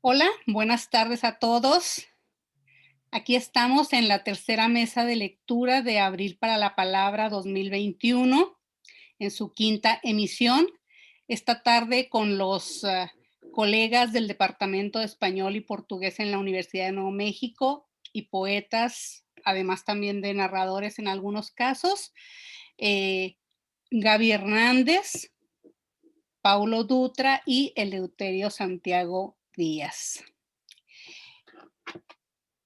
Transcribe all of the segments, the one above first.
Hola, buenas tardes a todos. Aquí estamos en la tercera mesa de lectura de Abril para la Palabra 2021, en su quinta emisión. Esta tarde con los colegas del Departamento de Español y Portugués en la Universidad de Nuevo México y poetas, además también de narradores en algunos casos. eh, Gaby Hernández, Paulo Dutra y Eleuterio Santiago Díaz.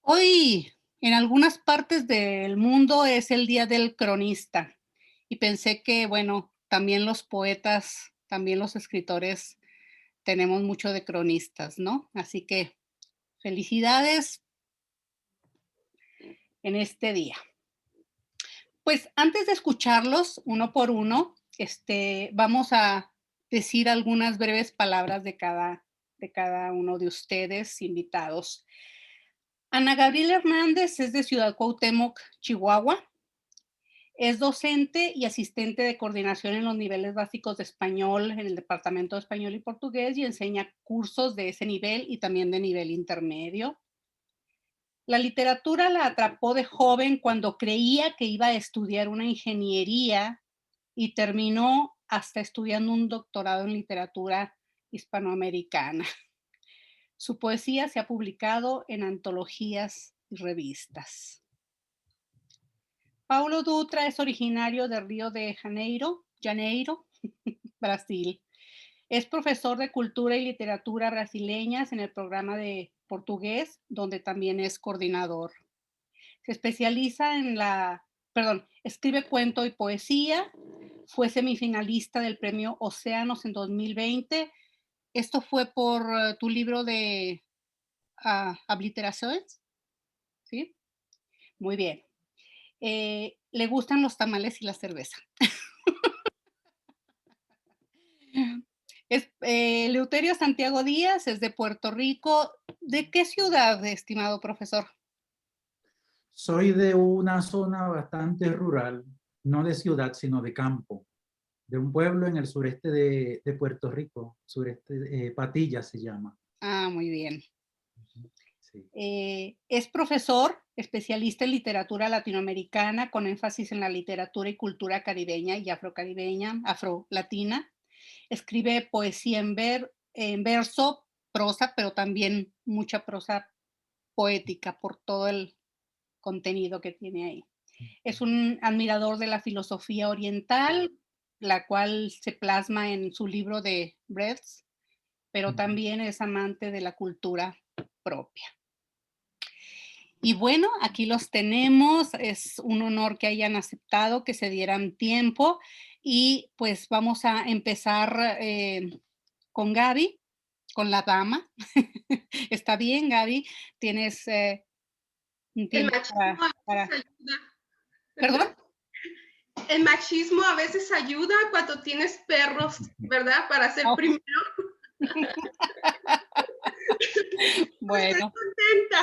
Hoy, en algunas partes del mundo es el Día del Cronista y pensé que, bueno, también los poetas, también los escritores tenemos mucho de cronistas, ¿no? Así que felicidades en este día. Pues antes de escucharlos uno por uno, vamos a decir algunas breves palabras de cada uno de ustedes invitados. Ana Gabriela Hernández es de Ciudad Cuauhtémoc, Chihuahua. Es docente y asistente de coordinación en los niveles básicos de español en el Departamento de Español y Portugués y enseña cursos de ese nivel y también de nivel intermedio. La literatura la atrapó de joven cuando creía que iba a estudiar una ingeniería y terminó hasta estudiando un doctorado en literatura hispanoamericana. Su poesía se ha publicado en antologías y revistas. Paulo Dutra es originario de Río de Janeiro, Brasil. Es profesor de cultura y literatura brasileñas en el programa de portugués, donde también es coordinador. Se especializa escribe cuento y poesía. Fue semifinalista del premio Océanos en 2020. Esto fue por tu libro de Obliteraciones, ¿sí? Muy bien. Le gustan los tamales y la cerveza. Eleuterio Santiago Díaz es de Puerto Rico. ¿De qué ciudad, estimado profesor? Soy de una zona bastante rural, no de ciudad, sino de campo, de un pueblo en el sureste de Puerto Rico, sureste, Patilla se llama. Ah, muy bien. Sí. Es profesor, especialista en literatura latinoamericana, con énfasis en la literatura y cultura caribeña y afrocaribeña, afrolatina. Escribe poesía en verso, prosa, pero también mucha prosa poética por todo el contenido que tiene ahí. Es un admirador de la filosofía oriental, la cual se plasma en su libro de Breaths, pero también es amante de la cultura propia. Y bueno, aquí los tenemos. Es un honor que hayan aceptado, que se dieran tiempo. Y pues vamos a empezar con Gaby, con la dama. ¿Está bien, Gaby? Tienes un El tiempo machismo a para... veces ayuda. ¿Perdón? El machismo a veces ayuda cuando tienes perros, ¿verdad? Para ser Oh, primero. Estoy bueno, contenta.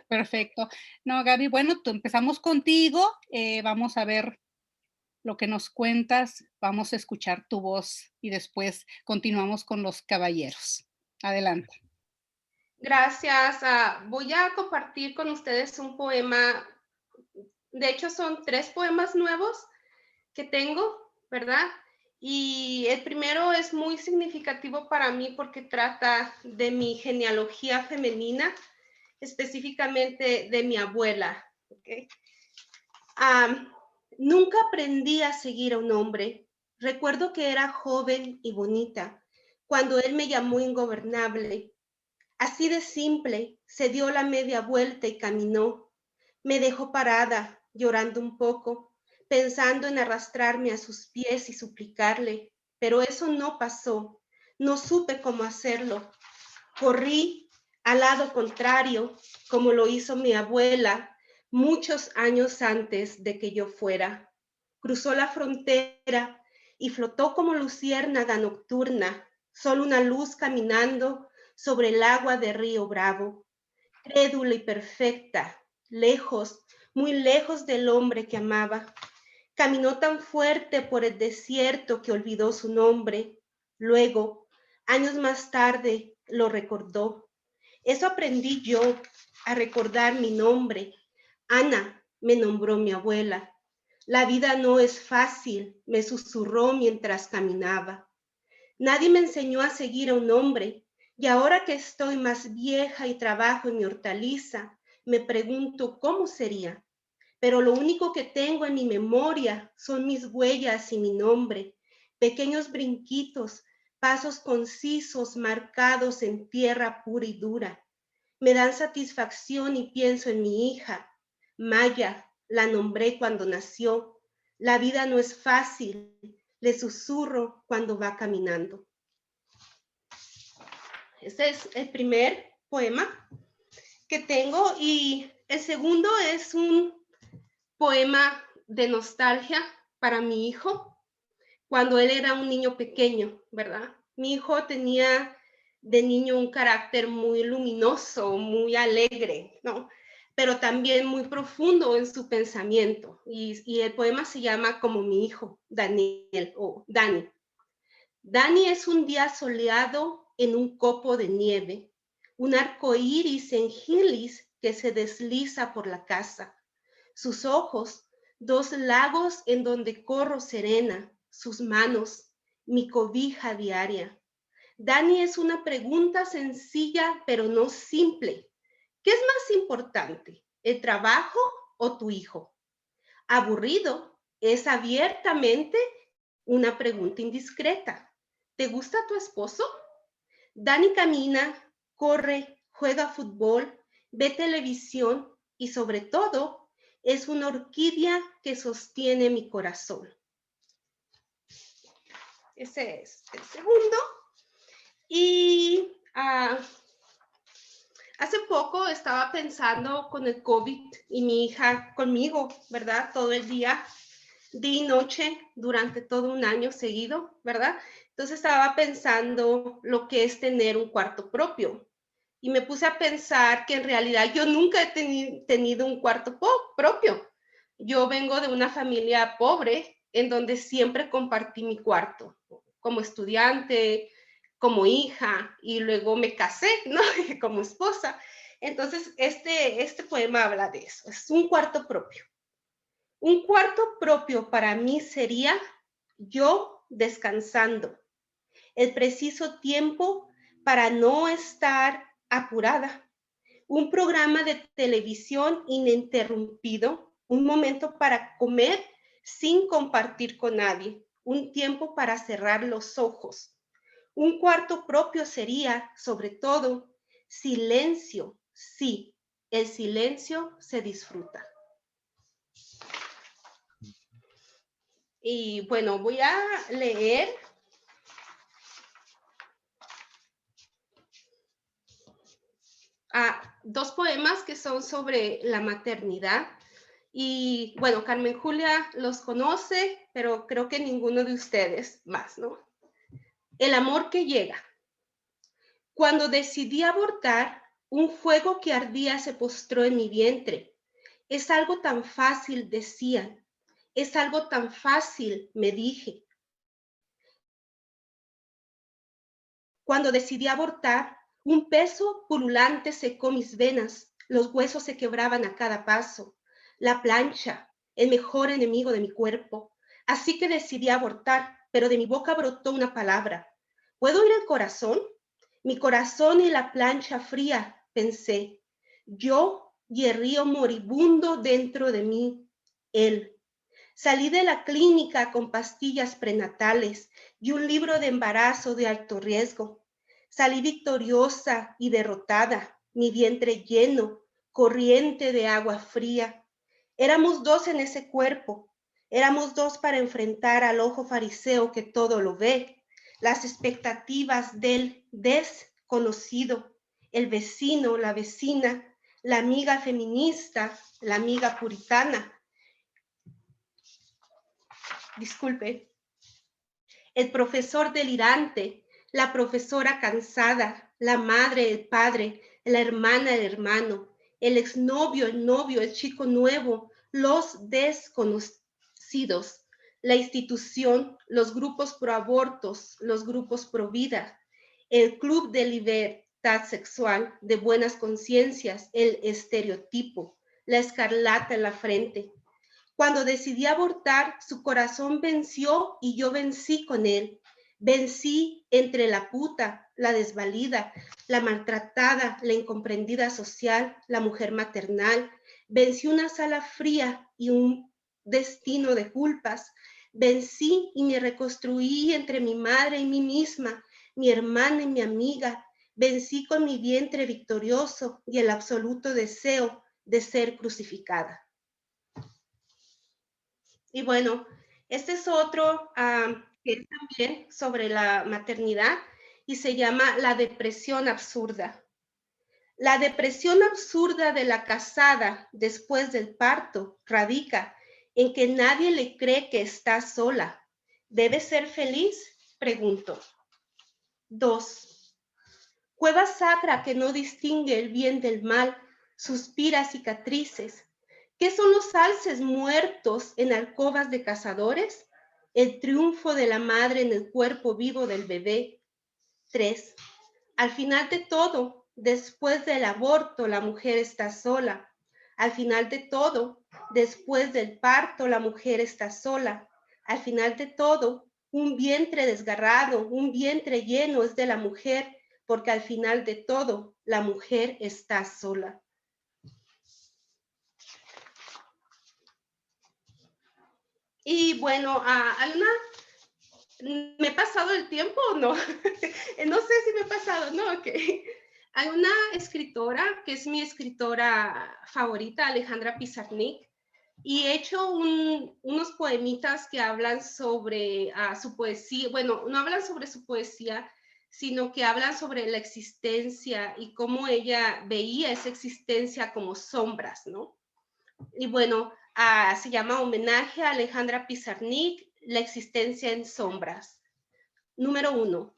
perfecto. No, Gaby, bueno, empezamos contigo. Vamos a ver lo que nos cuentas, vamos a escuchar tu voz y después continuamos con los caballeros. Adelante. Gracias. Voy a compartir con ustedes un poema. De hecho, son 3 poemas nuevos que tengo, ¿verdad? Y el primero es muy significativo para mí porque trata de mi genealogía femenina, específicamente de mi abuela. ¿Okay? Nunca aprendí a seguir a un hombre. Recuerdo que era joven y bonita cuando él me llamó ingobernable. Así de simple, se dio la media vuelta y caminó. Me dejó parada, llorando un poco, pensando en arrastrarme a sus pies y suplicarle. Pero eso no pasó. No supe cómo hacerlo. Corrí al lado contrario, como lo hizo mi abuela muchos años antes de que yo fuera. Cruzó la frontera y flotó como luciérnaga nocturna, solo una luz caminando sobre el agua de Río Bravo, crédula y perfecta, lejos, muy lejos del hombre que amaba. Caminó tan fuerte por el desierto que olvidó su nombre. Luego, años más tarde, lo recordó. Eso aprendí yo, a recordar mi nombre. Ana me nombró mi abuela. La vida no es fácil, me susurró mientras caminaba. Nadie me enseñó a seguir a un hombre, y ahora que estoy más vieja y trabajo en mi hortaliza, me pregunto cómo sería. Pero lo único que tengo en mi memoria son mis huellas y mi nombre, pequeños brinquitos, pasos concisos marcados en tierra pura y dura. Me dan satisfacción y pienso en mi hija, Maya, la nombré cuando nació. La vida no es fácil, le susurro cuando va caminando. Este es el primer poema que tengo y el segundo es un poema de nostalgia para mi hijo cuando él era un niño pequeño, ¿verdad? Mi hijo tenía de niño un carácter muy luminoso, muy alegre, ¿no? Pero también muy profundo en su pensamiento. Y el poema se llama Como mi hijo, Daniel, o Dani. Dani es un día soleado en un copo de nieve, un arco iris en gilis que se desliza por la casa. Sus ojos, dos lagos en donde corro serena, sus manos, mi cobija diaria. Dani es una pregunta sencilla, pero no simple. ¿Qué es más importante, el trabajo o tu hijo? Aburrido es abiertamente una pregunta indiscreta. ¿Te gusta tu esposo? Dani camina, corre, juega fútbol, ve televisión y sobre todo es una orquídea que sostiene mi corazón. Ese es el segundo. Y hace poco estaba pensando con el COVID y mi hija conmigo, ¿verdad? Todo el día, día y noche, durante todo un año seguido, ¿verdad? Entonces estaba pensando lo que es tener un cuarto propio. Y me puse a pensar que en realidad yo nunca he tenido un cuarto propio. Yo vengo de una familia pobre en donde siempre compartí mi cuarto, como estudiante, como hija, y luego me casé, ¿no? Como esposa. Entonces, este poema habla de eso, es un cuarto propio. Un cuarto propio para mí sería yo descansando, el preciso tiempo para no estar apurada, un programa de televisión ininterrumpido, un momento para comer sin compartir con nadie, un tiempo para cerrar los ojos. Un cuarto propio sería, sobre todo, silencio. Sí, el silencio se disfruta. Y bueno, voy a leer dos poemas que son sobre la maternidad. Y bueno, Carmen Julia los conoce, pero creo que ninguno de ustedes más, ¿no? El amor que llega. Cuando decidí abortar, un fuego que ardía se postró en mi vientre. Es algo tan fácil, decían. Es algo tan fácil, me dije. Cuando decidí abortar, un peso pululante secó mis venas. Los huesos se quebraban a cada paso. La plancha, el mejor enemigo de mi cuerpo. Así que decidí abortar, pero de mi boca brotó una palabra. ¿Puedo oír el corazón? Mi corazón y la plancha fría, pensé. Yo y el río moribundo dentro de mí. Él. Salí de la clínica con pastillas prenatales y un libro de embarazo de alto riesgo. Salí victoriosa y derrotada, mi vientre lleno, corriente de agua fría. Éramos dos en ese cuerpo. Éramos dos para enfrentar al ojo fariseo que todo lo ve, las expectativas del desconocido, el vecino, la vecina, la amiga feminista, la amiga puritana. Disculpe, el profesor delirante, la profesora cansada, la madre, el padre, la hermana, el hermano, el exnovio, el novio, el chico nuevo, los desconocidos, la institución, los grupos pro abortos, los grupos pro vida, el club de libertad sexual, de buenas conciencias, el estereotipo, la escarlata en la frente. Cuando decidí abortar, su corazón venció y yo vencí con él. Vencí entre la puta, la desvalida, la maltratada, la incomprendida social, la mujer maternal. Vencí una sala fría y un destino de culpas. Vencí y me reconstruí entre mi madre y mí misma, mi hermana y mi amiga. Vencí con mi vientre victorioso y el absoluto deseo de ser crucificada. Y bueno, este es otro que es también sobre la maternidad y se llama la depresión absurda. La depresión absurda de la casada después del parto radica en que nadie le cree que está sola. ¿Debe ser feliz? Pregunto. 2. Cueva sacra que no distingue el bien del mal, suspira cicatrices. ¿Qué son los alces muertos en alcobas de cazadores? El triunfo de la madre en el cuerpo vivo del bebé. 3. Al final de todo, después del aborto, la mujer está sola. Al final de todo, después del parto, la mujer está sola. Al final de todo, un vientre desgarrado, un vientre lleno es de la mujer, porque al final de todo, la mujer está sola. Y bueno, ¿me he pasado el tiempo o no? No sé si me he pasado, ¿no? Ok. Hay una escritora que es mi escritora favorita, Alejandra Pizarnik, y he hecho unos poemitas que hablan sobre su poesía. Bueno, no hablan sobre su poesía, sino que hablan sobre la existencia y cómo ella veía esa existencia como sombras, ¿no? Y bueno, se llama Homenaje a Alejandra Pizarnik, La existencia en sombras. Número 1.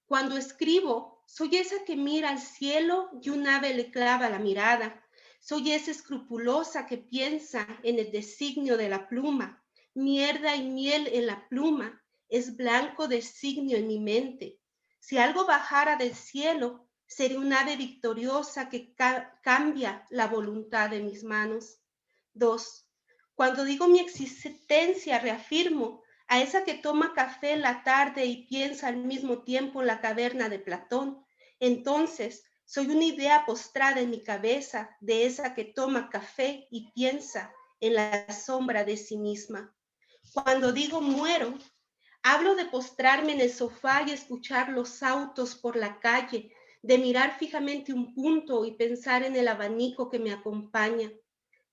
Cuando escribo, soy esa que mira al cielo y un ave le clava la mirada. Soy esa escrupulosa que piensa en el designio de la pluma. Mierda y miel en la pluma, es blanco designio en mi mente. Si algo bajara del cielo, sería un ave victoriosa que cambia la voluntad de mis manos. 2. Cuando digo mi existencia, reafirmo a esa que toma café en la tarde y piensa al mismo tiempo en la caverna de Platón. Entonces, soy una idea postrada en mi cabeza de esa que toma café y piensa en la sombra de sí misma. Cuando digo muero, hablo de postrarme en el sofá y escuchar los autos por la calle, de mirar fijamente un punto y pensar en el abanico que me acompaña.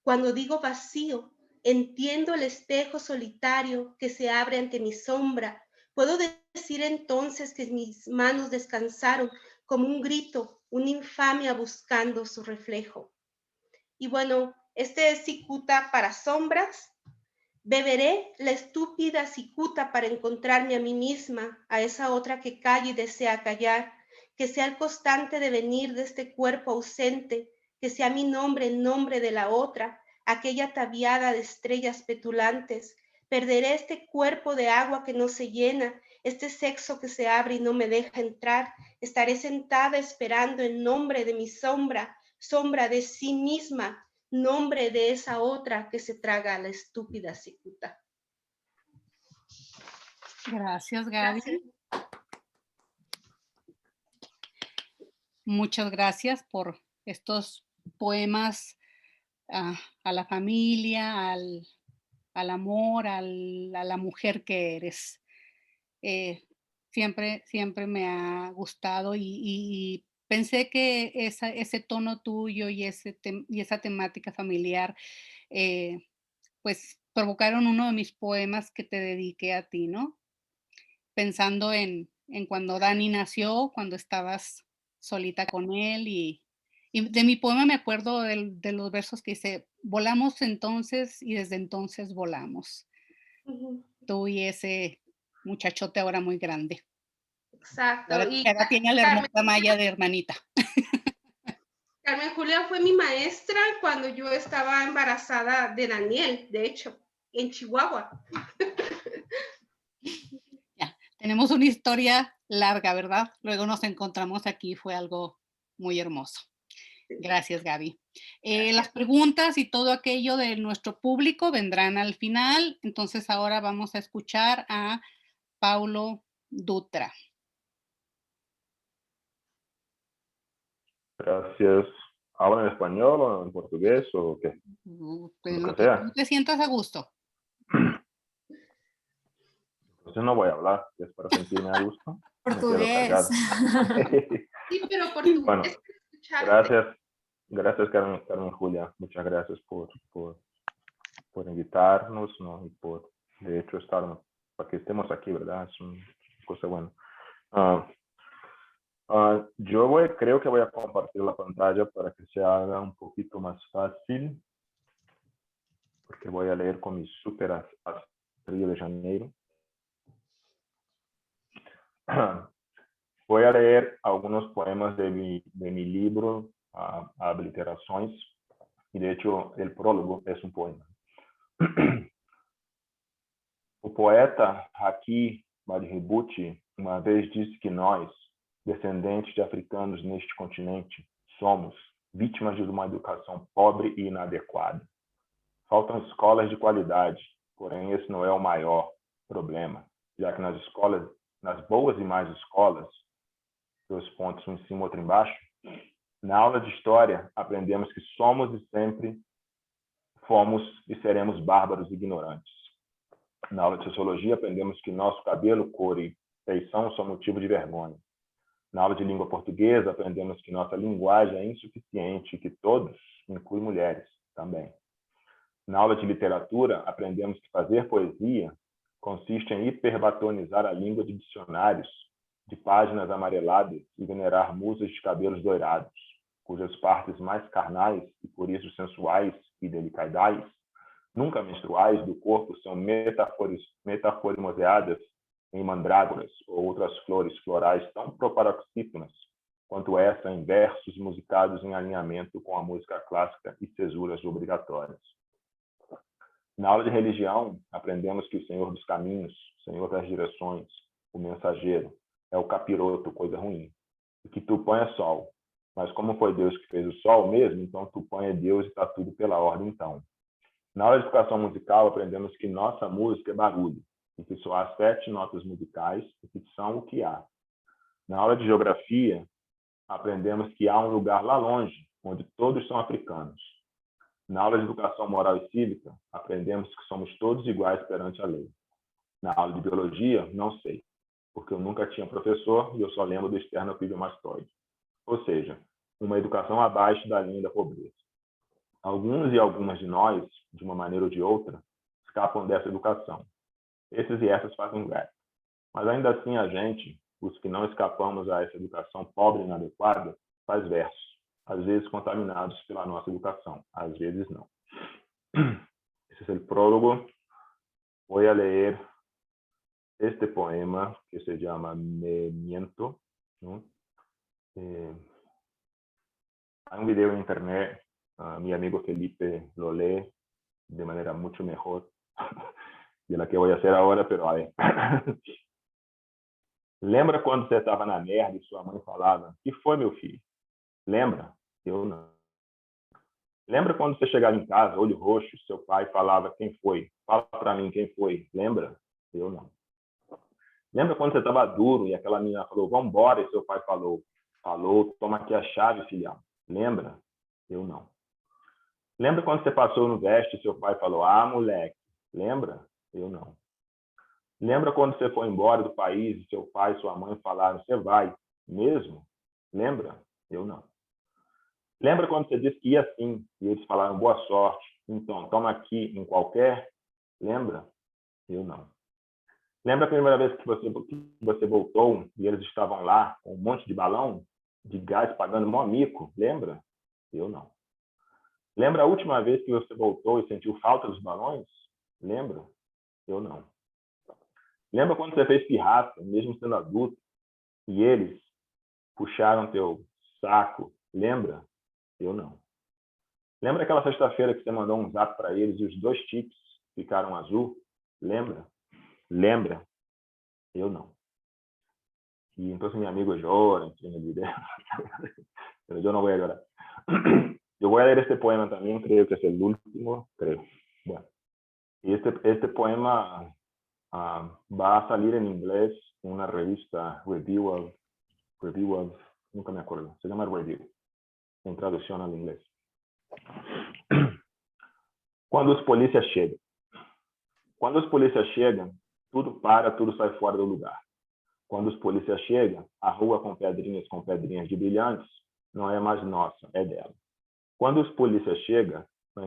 Cuando digo vacío, entiendo el espejo solitario que se abre ante mi sombra. Puedo decir entonces que mis manos descansaron como un grito, una infamia buscando su reflejo. Y bueno, este es cicuta para sombras. Beberé la estúpida cicuta para encontrarme a mí misma, a esa otra que calla y desea callar, que sea el constante devenir de este cuerpo ausente, que sea mi nombre en nombre de la otra, aquella ataviada de estrellas petulantes. Perderé este cuerpo de agua que no se llena, este sexo que se abre y no me deja entrar. Estaré sentada esperando en nombre de mi sombra, sombra de sí misma, nombre de esa otra que se traga a la estúpida cicuta. Gracias, Gaby. Gracias. Muchas gracias por estos poemas a la familia, al amor, a la mujer que eres. Siempre me ha gustado y pensé que ese tono tuyo y esa temática familiar, pues provocaron uno de mis poemas que te dediqué a ti, ¿no? Pensando en cuando Dani nació, cuando estabas solita con él y de mi poema me acuerdo de los versos que dice: "Volamos entonces y desde entonces volamos". Tú y ese muchachote ahora muy grande. Exacto. Ahora Y que ahora tiene a la hermosa Maya de hermanita. Carmen Julia fue mi maestra cuando yo estaba embarazada de Daniel, de hecho, en Chihuahua. Ya, tenemos una historia larga, ¿verdad? Luego nos encontramos aquí, fue algo muy hermoso. Gracias, Gaby. Las preguntas y todo aquello de nuestro público vendrán al final. Entonces ahora vamos a escuchar a Paulo Dutra. Gracias. ¿Hablan en español o en portugués o qué? En Lo lo que que sea. tú te sientas a gusto. Entonces no voy a hablar, es para sentirme a gusto. Me quedo Portugués. callado. Sí, pero por tu Bueno, es para escucharte. gracias. Gracias, Carmen y Julia. Muchas gracias por invitarnos, ¿no? Y por, de hecho, para que estemos aquí, ¿verdad? Es una cosa buena. Creo que voy a compartir la pantalla para que se haga un poquito más fácil, porque voy a leer con mi super Río de Janeiro. Voy a leer algunos poemas de mi libro, Obliterações, y de hecho el prólogo es un poema. O poeta Haki Madhubuti uma vez disse que nós, descendentes de africanos neste continente, somos vítimas de uma educação pobre e inadequada. Faltam escolas de qualidade, porém esse não é o maior problema, já que nas boas e más escolas, 2 pontos, um em cima, outro embaixo, na aula de história aprendemos que somos e sempre fomos e seremos bárbaros e ignorantes. Na aula de sociologia aprendemos que nosso cabelo, cor e feição são motivo de vergonha. Na aula de língua portuguesa aprendemos que nossa linguagem é insuficiente e que todos, inclui mulheres, também. Na aula de literatura aprendemos que fazer poesia consiste em hiperbatonizar a língua de dicionários, de páginas amareladas e venerar musas de cabelos doirados, cujas partes mais carnais e por isso sensuais e delicadais, nunca menstruais do corpo são metaforimoseadas em mandrágoras ou outras flores florais tão proparoxítonas quanto essa em versos musicados em alinhamento com a música clássica e cesuras obrigatórias. Na aula de religião, aprendemos que o Senhor dos caminhos, Senhor das direções, o mensageiro, é o capiroto, coisa ruim, e que Tupã é sol. Mas como foi Deus que fez o sol mesmo, então Tupã é Deus e está tudo pela ordem então. Na aula de educação musical, aprendemos que nossa música é barulho, e que só há 7 notas musicais, e que são o que há. Na aula de geografia, aprendemos que há um lugar lá longe, onde todos são africanos. Na aula de educação moral e cívica, aprendemos que somos todos iguais perante a lei. Na aula de biologia, não sei, porque eu nunca tinha professor e eu só lembro do esternocleidomastoide. Ou seja, uma educação abaixo da linha da pobreza. Alguns e algumas de nós, de uma maneira ou de outra, escapam dessa educação. Esses e essas fazem rap. Mas ainda assim a gente, os que não escapamos a essa educação pobre e inadequada, faz versos, às vezes contaminados pela nossa educação, às vezes não. Esse é o prólogo. Vou ler este poema que se chama Me Miento, ¿no? Hay un video en internet, mi amigo Felipe lo lee de manera mucho mejor de la que voy a hacer ahora, pero a ver. Lembra quando você estava na merda e sua mãe falava: "Que foi, meu filho?" Lembra? Eu não. Lembra quando você chegava em casa, olho roxo, seu pai falava: "Quem foi? Fala para mim quem foi." Lembra? Eu não. Lembra quando você estava duro e aquela menina falou: "Vamos embora", e seu pai falou: "Toma aqui a chave, filhão." Lembra? Eu não. Lembra quando você passou no veste e seu pai falou: "Ah, moleque." Lembra? Eu não. Lembra quando você foi embora do país e seu pai e sua mãe falaram: "Você vai mesmo?" Lembra? Eu não. Lembra quando você disse que ia sim e eles falaram: "Boa sorte, então toma aqui em qualquer"? Lembra? Eu não. Lembra a primeira vez que você voltou e eles estavam lá com um monte de balão de gás pagando mó mico? Lembra? Eu não. Lembra a última vez que você voltou e sentiu falta dos balões? Lembra? Eu não. Lembra quando você fez pirraça, mesmo sendo adulto, e eles puxaram teu saco? Lembra? Eu não. Lembra aquela sexta-feira que você mandou um zap para eles e os 2 tips ficaram azul? Lembra? Lembra? Eu não. Y entonces mi amigo llora en el video, pero yo no voy a llorar. Yo voy a leer este poema también, creo que es el último, creo. Bueno, y este poema va a salir en inglés en una revista, Review of, nunca me acuerdo, se llama Review, en traducción al inglés. Quando os polícias chegam. Quando os polícias chegam, tudo para, tudo sai fora do lugar. Quando os polícias chegam, a rua com pedrinhas de brilhantes, não é mais nossa, é dela. Quando os polícias chegam, na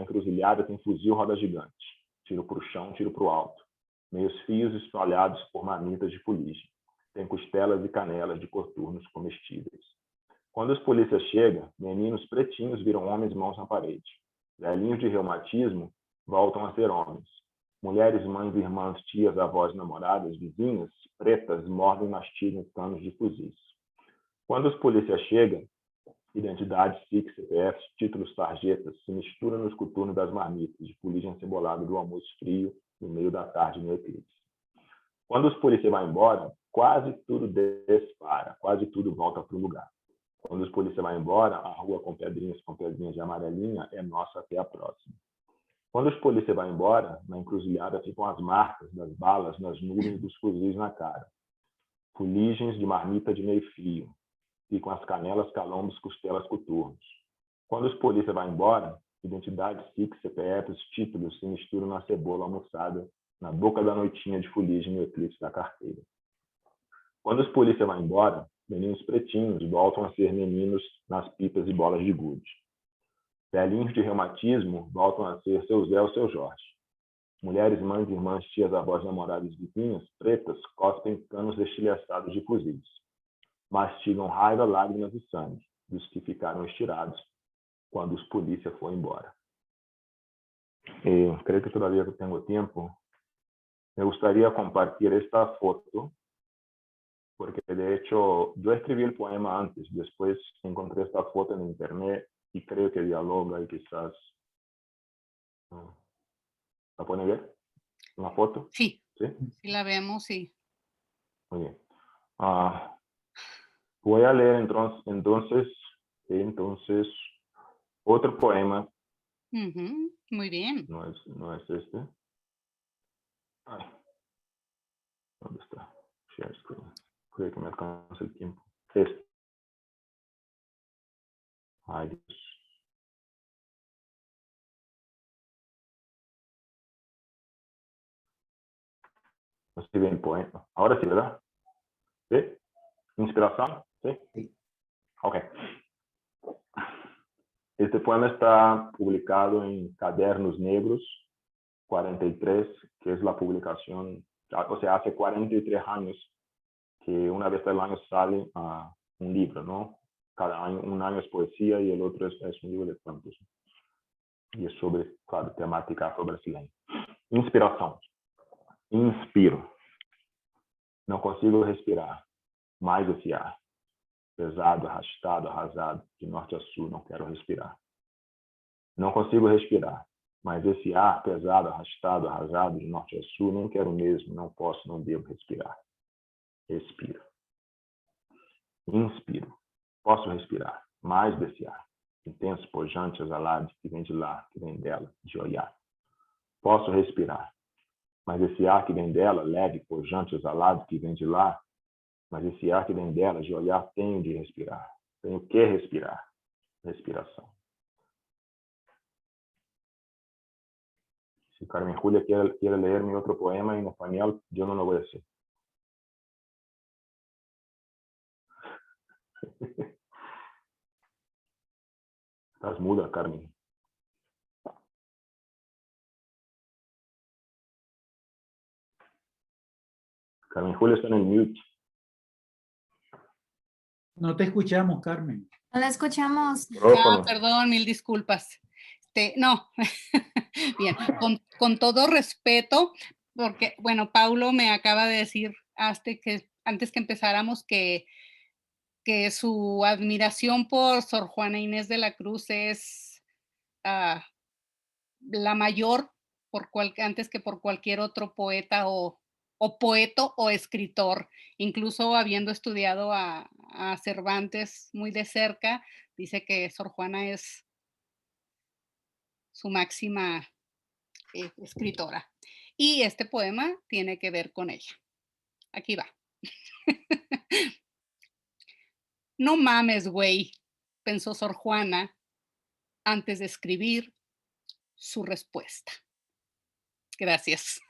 encruzilhada tem fuzil roda gigante. Tiro para o chão, tiro para o alto. Meios fios espalhados por marmitas de fuligem. Tem costelas e canelas de coturnos comestíveis. Quando os polícias chegam, meninos pretinhos viram homens mãos na parede. Velhinhos de reumatismo voltam a ser homens. Mulheres, mães, irmãs, tias, avós, namoradas, vizinhas, pretas, mordem e mastigam canos de fuzis. Quando os polícias chegam, identidades, SIC, CPFs, títulos, tarjetas, se misturam nos coturnos das marmitas, de fuligem acebolado do almoço frio, no meio da tarde no eclipse. Quando os polícias vão embora, quase tudo dispara, quase tudo volta para o lugar. Quando os polícias vão embora, a rua com pedrinhas de amarelinha é nossa até a próxima. Quando os polícias vão embora, na encruzilhada ficam as marcas das balas nas nuvens dos fuzis na cara. Fuligens de marmita de meio fio. Ficam as canelas, calombos, costelas, coturnos. Quando os polícias vão embora, identidades, SIC, CPFs, títulos se misturam na cebola almoçada, na boca da noitinha de fuligem no eclipse da carteira. Quando os polícias vão embora, meninos pretinhos voltam a ser meninos nas pipas e bolas de gude. Velhinhos de reumatismo voltam a ser seu Zé ou seu Jorge. Mulheres, mães, irmãs, tias, avós, namoradas, vizinhas, pretas, cospem canos estilhaçados de fuzis. Mastigam raiva, lágrimas e sangue dos que ficaram estirados quando os polícias foram embora. Creo que todavía tengo tiempo. Me gustaría compartir esta foto, porque de hecho yo escribí el poema antes, después encontré esta foto en internet y creo que dialoga y quizás... ¿La pueden ver? ¿Una foto? Sí, ¿Sí? sí la vemos, sí. Muy bien. Voy a leer entonces otro poema. Muy bien. No es este. Ay, ¿dónde está? Share screen. Creo que me alcanza el tiempo. Este. Ay, Dios. No estoy bien el poema. Ahora sí, ¿verdad? ¿Sí? ¿Inspiración? ¿Sí? Sí. Ok. Este poema está publicado en Cadernos Negros 43, que es la publicación, o sea, hace 43 años que una vez al año sale un libro, ¿no? Cada año, un año es poesía y el otro es un libro de cuentos. Y es sobre, claro, temática afro-brasileña. Inspiração. Inspiro. Não consigo respirar. Mais esse ar. Pesado, arrastado, arrasado. De norte a sul, não quero respirar. Não consigo respirar. Mas esse ar pesado, arrastado, arrasado, de norte a sul, não quero mesmo, não posso, não devo respirar. Respiro. Inspiro. Posso respirar. Mais desse ar. Intenso, pujante, exalado, que vem de lá, que vem dela, de olhar. Posso respirar. Mas esse ar que vem dela, leve, pujante, exalado, que vem de lá, mas esse ar que vem dela, de olhar, tenho de respirar. Tenho que respirar. Respiração. Si Carmen Julia quiere leer mi otro poema en español, yo no lo voy a hacer. Estás muda, Carmen. Carmen Julia está en el mute. No te escuchamos, Carmen. No la escuchamos. Perdón, mil disculpas. No, bien, con todo respeto, porque, bueno, Paulo me acaba de decir antes que empezáramos que su admiración por Sor Juana Inés de la Cruz es la mayor antes que por cualquier otro poeta o o poeto o escritor. Incluso habiendo estudiado a Cervantes muy de cerca, dice que Sor Juana es su máxima escritora. Y este poema tiene que ver con ella. Aquí va. No mames, güey, pensó Sor Juana antes de escribir su respuesta. Gracias.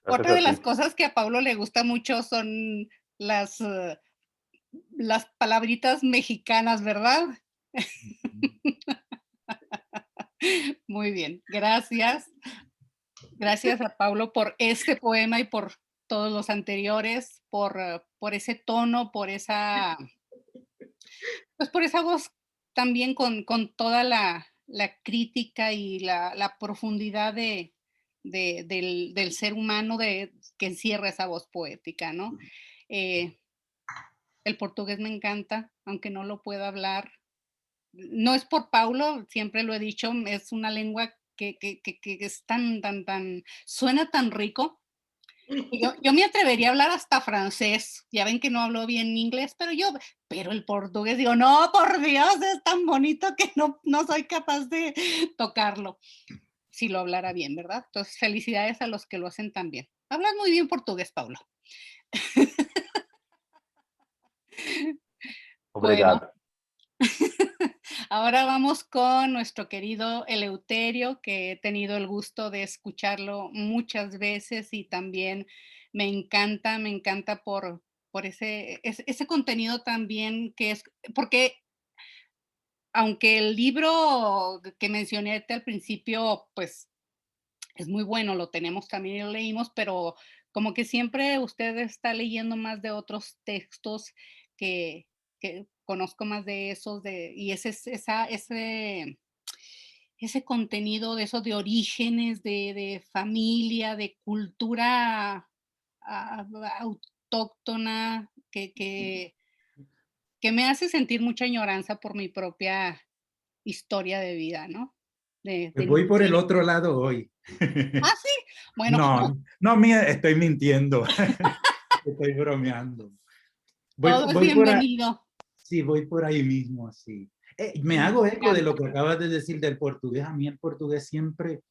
Gracias Otra de a las ti. cosas que a Pablo le gusta mucho son las, las palabritas mexicanas, ¿verdad? Muy bien, gracias. Gracias a Pablo por este poema y por todos los anteriores, por ese tono, pues por esa voz también con toda la crítica y la profundidad del ser humano que encierra esa voz poética, ¿no? Eh, el portugués me encanta, aunque no lo puedo hablar. No es por Paulo, siempre lo he dicho, es una lengua que es suena tan rico. Yo me atrevería a hablar hasta francés, ya ven que no hablo bien inglés, pero el portugués, digo, no, por Dios, es tan bonito que no soy capaz de tocarlo, si lo hablara bien, ¿verdad? Entonces, felicidades a los que lo hacen tan bien. Hablas muy bien portugués, Paulo. Bueno, Obrigado. ahora vamos con nuestro querido Eleuterio, que he tenido el gusto de escucharlo muchas veces y también me encanta por ese contenido también que es, porque aunque el libro que mencioné al principio, pues es muy bueno, lo tenemos también y lo leímos, pero como que siempre usted está leyendo más de otros textos que, que conozco más de esos, y ese contenido de esos de orígenes, de familia, de cultura ah, autóctona, que me hace sentir mucha añoranza por mi propia historia de vida, ¿no? Pues voy por el Niñez. otro lado hoy. Ah, sí. Bueno, como No, no, mía, estoy mintiendo. Estoy bromeando. todo es Voy por ahí, bienvenido. sí, voy por ahí mismo, así. Me Me hago eco de lo encanta. que acabas de decir del portugués. A mí el portugués siempre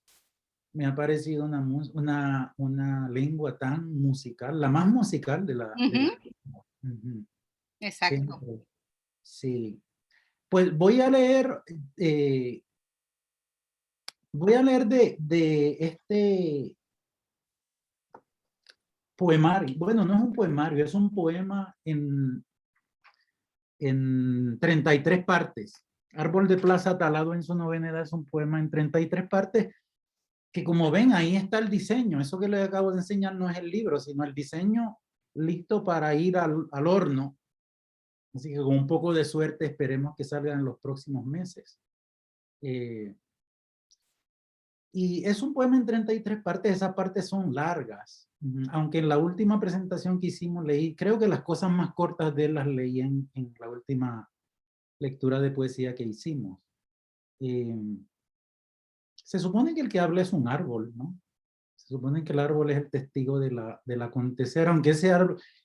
me ha parecido una lengua tan musical, la más musical de Ujú, la lengua. Ujú, exacto. siempre, sí. Pues eh, voy a leer de este poemario. Bueno, no es un poemario, es un poema en 33 partes. Árbol de Plaza talado en su novena edad es un poema en 33 partes que, como ven, ahí está el diseño. Eso que les acabo de enseñar no es el libro, sino el diseño listo para ir al horno. Así que con un poco de suerte esperemos que salgan en los próximos meses. Y es un poema en 33 partes, esas partes son largas. Aunque en la última presentación que hicimos leí, creo que las cosas más cortas de él las leí en la última lectura de poesía que hicimos. Eh, Se supone que el que habla es un árbol, ¿no? Se supone que el árbol es el testigo del acontecer, aunque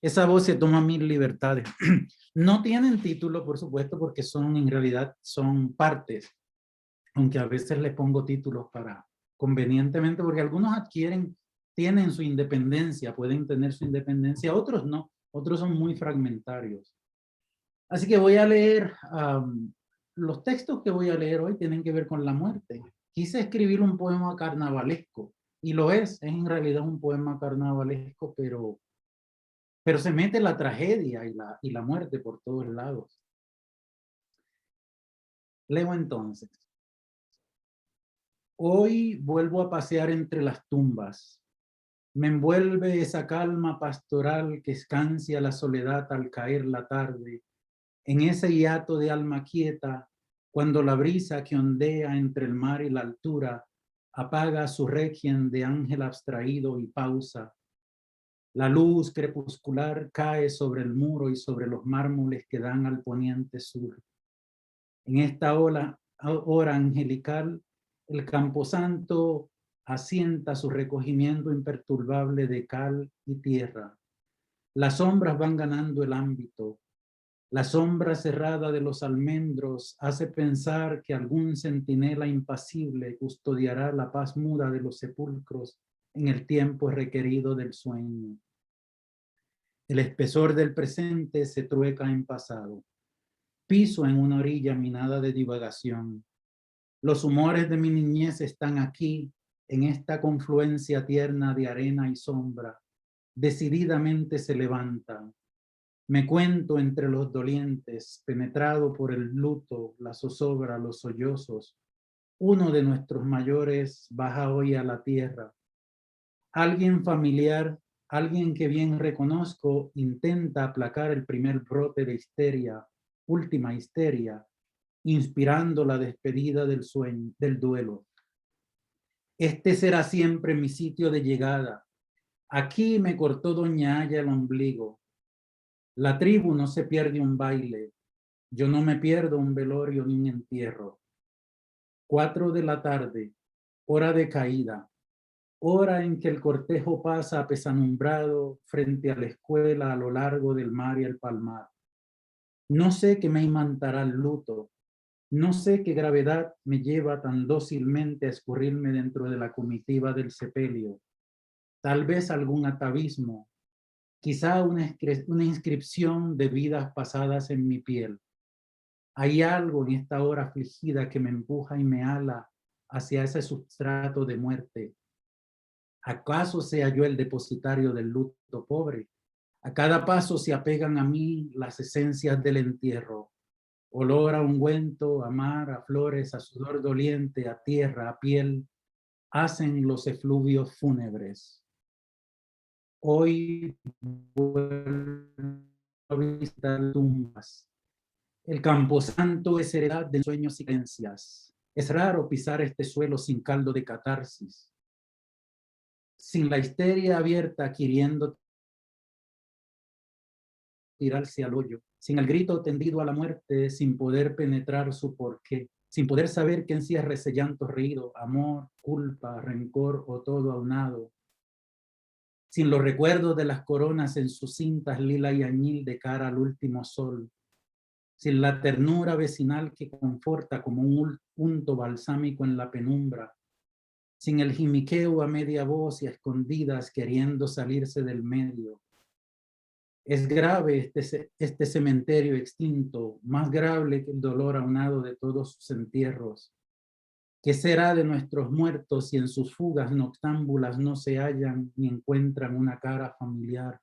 esa voz se toma mil libertades. No tienen título, por supuesto, porque en realidad son partes, aunque a veces le pongo títulos convenientemente, porque algunos tienen su independencia, pueden tener su independencia, otros no, otros son muy fragmentarios. Así que voy a leer, los textos que voy a leer hoy tienen que ver con la muerte. Quise escribir un poema carnavalesco, y lo es en realidad un poema carnavalesco, pero se mete la tragedia y la muerte por todos lados. Leo entonces. Hoy vuelvo a pasear entre las tumbas. Me envuelve esa calma pastoral que escancia la soledad al caer la tarde, en ese hiato de alma quieta, cuando la brisa que ondea entre el mar y la altura apaga su requiem de ángel abstraído y pausa. La luz crepuscular cae sobre el muro y sobre los mármoles que dan al poniente sur. En esta hora angelical, El camposanto asienta su recogimiento imperturbable de cal y tierra. Las sombras van ganando el ámbito. La sombra cerrada de los almendros hace pensar que algún centinela impasible custodiará la paz muda de los sepulcros en el tiempo requerido del sueño. El espesor del presente se trueca en pasado. Piso en una orilla minada de divagación. Los humores de mi niñez están aquí, en esta confluencia tierna de arena y sombra. Decididamente se levantan. Me cuento entre los dolientes, penetrado por el luto, la zozobra, los sollozos. Uno de nuestros mayores baja hoy a la tierra. Alguien familiar, alguien que bien reconozco, intenta aplacar el primer brote de histeria, última histeria, inspirando la despedida del sueño, del duelo. Este será siempre mi sitio de llegada. Aquí me cortó doña Aya el ombligo. La tribu no se pierde un baile. Yo no me pierdo un velorio ni un entierro. 4 de la tarde, hora de caída, hora en que el cortejo pasa apesadumbrado frente a la escuela a lo largo del mar y el palmar. No sé qué me imantará el luto. No sé qué gravedad me lleva tan dócilmente a escurrirme dentro de la comitiva del sepelio. Tal vez algún atavismo, quizá una inscripción de vidas pasadas en mi piel. Hay algo en esta hora afligida que me empuja y me ala hacia ese sustrato de muerte. ¿Acaso sea yo el depositario del luto pobre? A cada paso se apegan a mí las esencias del entierro. Olor a ungüento, a mar, a flores, a sudor doliente, a tierra, a piel, hacen los efluvios fúnebres. Hoy vuelvo a visitar tumbas. El camposanto es heredad de sueños y creencias. Es raro pisar este suelo sin caldo de catarsis, sin la histeria abierta queriendo tirarse al hoyo, sin el grito tendido a la muerte, sin poder penetrar su porqué, sin poder saber qué encierra ese llanto reído, amor, culpa, rencor o todo aunado, sin los recuerdos de las coronas en sus cintas lila y añil de cara al último sol, sin la ternura vecinal que conforta como un unto balsámico en la penumbra, sin el jimiqueo a media voz y a escondidas queriendo salirse del medio. Es grave este cementerio extinto, más grave que el dolor aunado de todos sus entierros. ¿Qué será de nuestros muertos si en sus fugas noctámbulas no se hallan ni encuentran una cara familiar?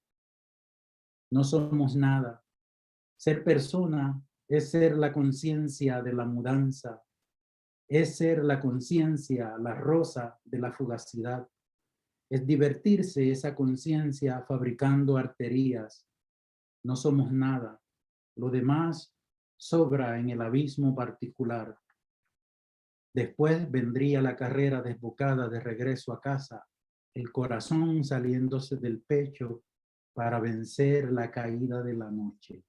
No somos nada. Ser persona es ser la conciencia de la mudanza, es ser la conciencia, la rosa de la fugacidad. Es divertirse esa conciencia fabricando arterías. No somos nada. Lo demás sobra en el abismo particular. Después vendría la carrera desbocada de regreso a casa, el corazón saliéndose del pecho para vencer la caída de la noche.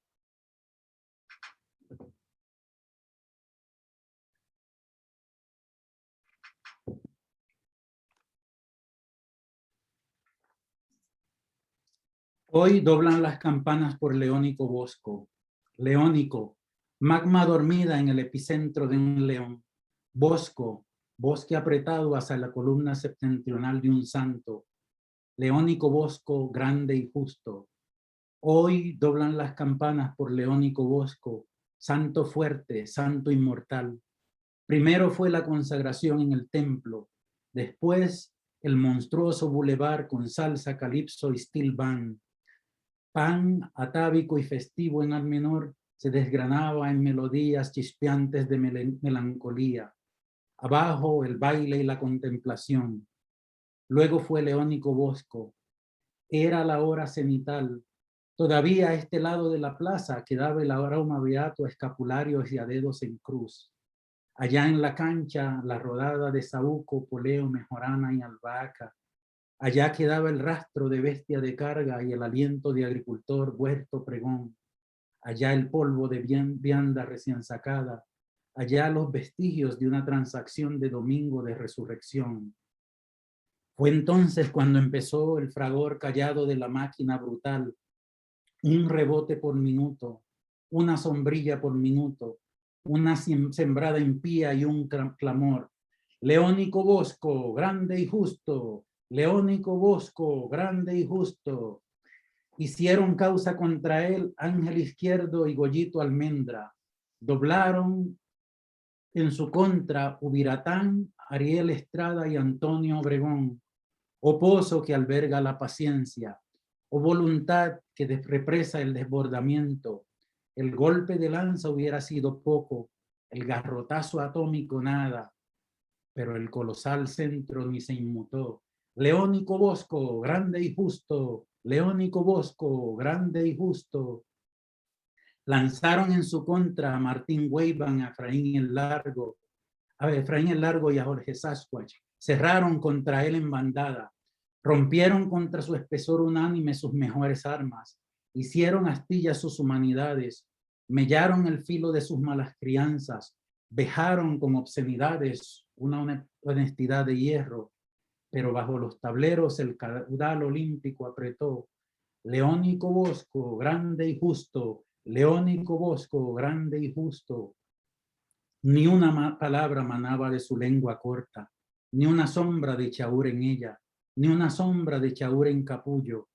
Hoy doblan las campanas por Leónico Bosco. Leónico, magma dormida en el epicentro de un león. Bosco, bosque apretado hacia la columna septentrional de un santo. Leónico Bosco, grande y justo. Hoy doblan las campanas por Leónico Bosco, santo fuerte, santo inmortal. Primero fue la consagración en el templo, después el monstruoso bulevar con salsa, calipso y steel band. Pan atávico y festivo en al menor se desgranaba en melodías chispeantes de melancolía. Abajo el baile y la contemplación. Luego fue Leónico Bosco. Era la hora cenital. Todavía a este lado de la plaza quedaba el aroma beato a escapularios y a dedos en cruz. Allá en la cancha, la rodada de saúco, poleo, mejorana y albahaca. Allá quedaba el rastro de bestia de carga y el aliento de agricultor huerto pregón. Allá el polvo de vianda recién sacada. allá los vestigios de una transacción de domingo de resurrección. Fue entonces cuando empezó el fragor callado de la máquina brutal, un rebote por minuto, una sombrilla por minuto, una sembrada impía y un clamor. Leónico Bosco, grande y justo, Leónico Bosco, grande y justo. Hicieron causa contra él Ángel Izquierdo y Goyito Almendra. Doblaron en su contra Ubiratán, Ariel Estrada y Antonio Obregón. Oh pozo que alberga la paciencia, oh voluntad que represa el desbordamiento. El golpe de lanza hubiera sido poco, el garrotazo atómico nada, pero el colosal centro ni se inmutó. Leónico Bosco, grande y justo, Leónico Bosco, grande y justo. Lanzaron en su contra a Martín Weiban, a Efraín el Largo y a Jorge Sasquatch. Cerraron contra él en bandada. Rompieron contra su espesor unánime sus mejores armas. Hicieron astillas sus humanidades. Mellaron el filo de sus malas crianzas. Vejaron con obscenidades una honestidad de hierro. Pero bajo los tableros el caudal olímpico apretó. Leónico Bosco, grande y justo. Leónico Bosco, grande y justo. Ni una palabra manaba de su lengua corta, ni una sombra de chaur en ella, ni una sombra de chaur en capullo.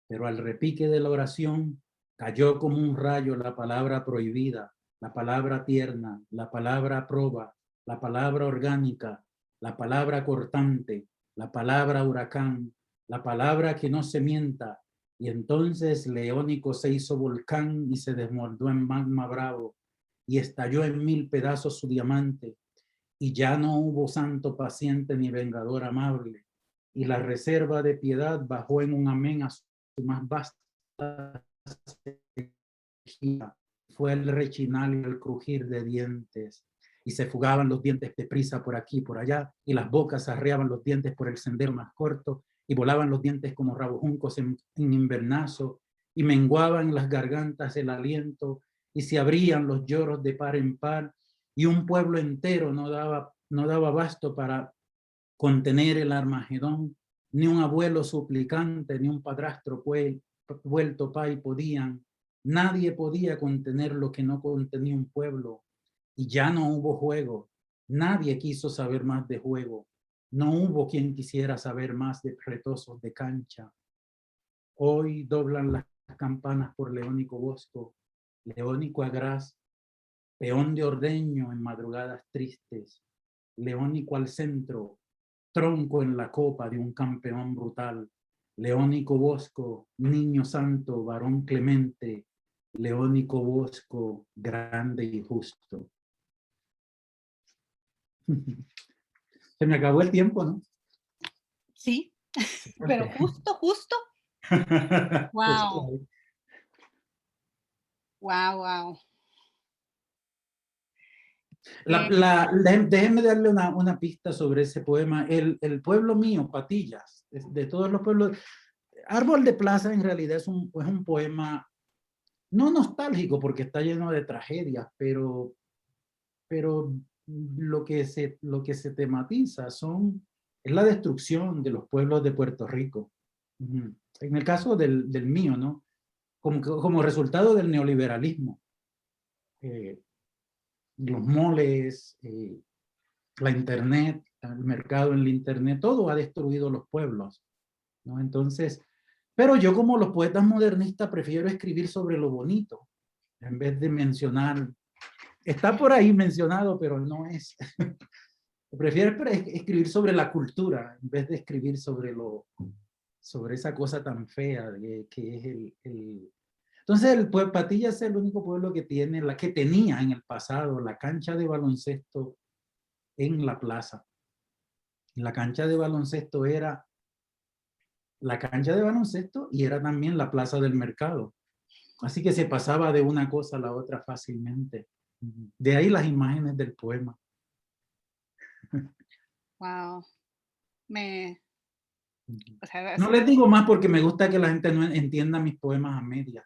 Pero al repique de la oración cayó como un rayo la palabra prohibida, la palabra tierna, la palabra proba, la palabra orgánica, la palabra cortante, la palabra huracán, la palabra que no se mienta. Y entonces Leónico se hizo volcán y se desmoldó en magma bravo y estalló en 1000 pedazos su diamante. Y ya no hubo santo paciente ni vengador amable. Y la reserva de piedad bajó en un amén a su más vasta energía. Fue el rechinar y el crujir de dientes. Y se fugaban los dientes deprisa por aquí y por allá, y las bocas arreaban los dientes por el sendero más corto, y volaban los dientes como rabojuncos en invernazo, y menguaban las gargantas el aliento, y se abrían los lloros de par en par, y un pueblo entero no daba abasto para contener el Armagedón, ni un abuelo suplicante, ni un padrastro vuelto pai podían. Nadie podía contener lo que no contenía un pueblo, y ya no hubo juego. Nadie quiso saber más de juego. No hubo quien quisiera saber más de retosos de cancha. Hoy doblan las campanas por Leónico Bosco, Leónico Agraz, peón de ordeño en madrugadas tristes, Leónico al centro, tronco en la copa de un campeón brutal, Leónico Bosco, niño santo, varón clemente, Leónico Bosco, grande y justo. Se me acabó el tiempo, ¿no? Sí, pero justo. Wow. Wow. Déjenme darle una pista sobre ese poema. El pueblo mío, Patillas, de todos los pueblos, Árbol de Plaza en realidad es un poema no nostálgico porque está lleno de tragedias, pero lo que se tematiza es la destrucción de los pueblos de Puerto Rico. En el caso del mío, ¿no? Como resultado del neoliberalismo. Los moles, la internet, el mercado en la internet, todo ha destruido los pueblos, ¿no? Entonces, pero yo como los poetas modernistas prefiero escribir sobre lo bonito, en vez de mencionar, está por ahí mencionado, pero no es. Prefiero escribir sobre la cultura, en vez de escribir sobre esa cosa tan fea que es el. Entonces, Patillas es el único pueblo que tenía en el pasado la cancha de baloncesto en la plaza. La cancha de baloncesto era la cancha de baloncesto y era también la plaza del mercado. Así que se pasaba de una cosa a la otra fácilmente. De ahí las imágenes del poema. Wow. O sea, no les digo más porque me gusta que la gente no entienda mis poemas a medias.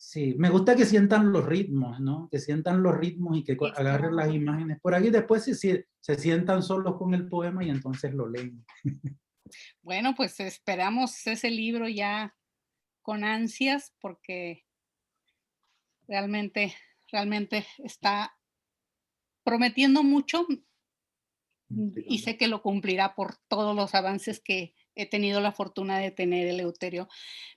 Sí, me gusta que sientan los ritmos, ¿no? Que sientan los ritmos y que agarren las imágenes por aquí. Después se sientan solos con el poema y entonces lo leen. Bueno, pues esperamos ese libro ya con ansias porque realmente está prometiendo mucho y sé que lo cumplirá por todos los avances que he tenido la fortuna de tener, Eleuterio.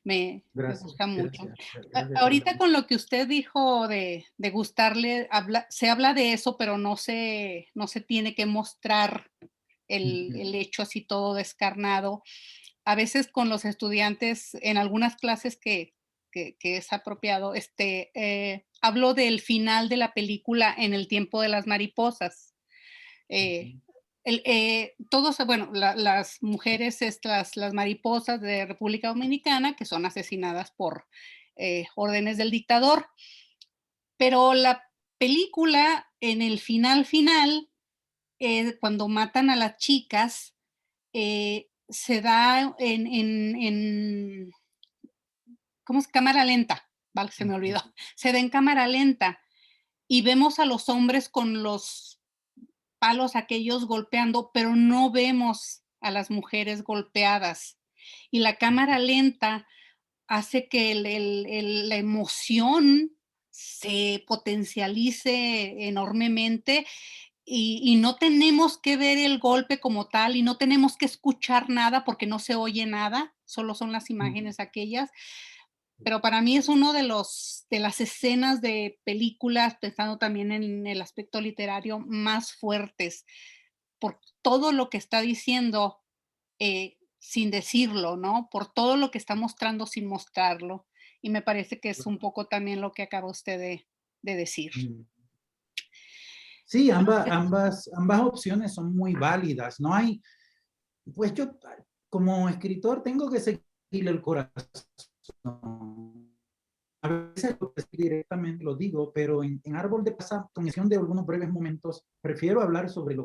Me Gracias, gusta mucho. gracias, gracias por Ahorita la... con lo que usted dijo de gustarle, se habla de eso, pero no se tiene que mostrar el hecho así todo descarnado. A veces con los estudiantes, en algunas clases que es apropiado, hablo del final de la película En el tiempo de las mariposas. Eh, todos, bueno, las mujeres, las mariposas de República Dominicana, que son asesinadas por órdenes del dictador, pero la película en el final, cuando matan a las chicas, se da ¿cómo es? Cámara lenta, vale, se me olvidó, se da en cámara lenta y vemos a los hombres con los palos aquellos golpeando, pero no vemos a las mujeres golpeadas. Y la cámara lenta hace que la emoción se potencialice enormemente y no tenemos que ver el golpe como tal y no tenemos que escuchar nada porque no se oye nada, solo son las imágenes aquellas. Pero para mí es uno de las escenas de películas, pensando también en el aspecto literario, más fuertes, por todo lo que está diciendo, sin decirlo, ¿no? Por todo lo que está mostrando sin mostrarlo. Y me parece que es un poco también lo que acaba usted de decir. Sí, ambas opciones son muy válidas. No hay, pues yo como escritor tengo que seguirle el corazón. A veces directamente lo digo, pero en Árbol de Paz, con excepción de algunos breves momentos, prefiero hablar sobre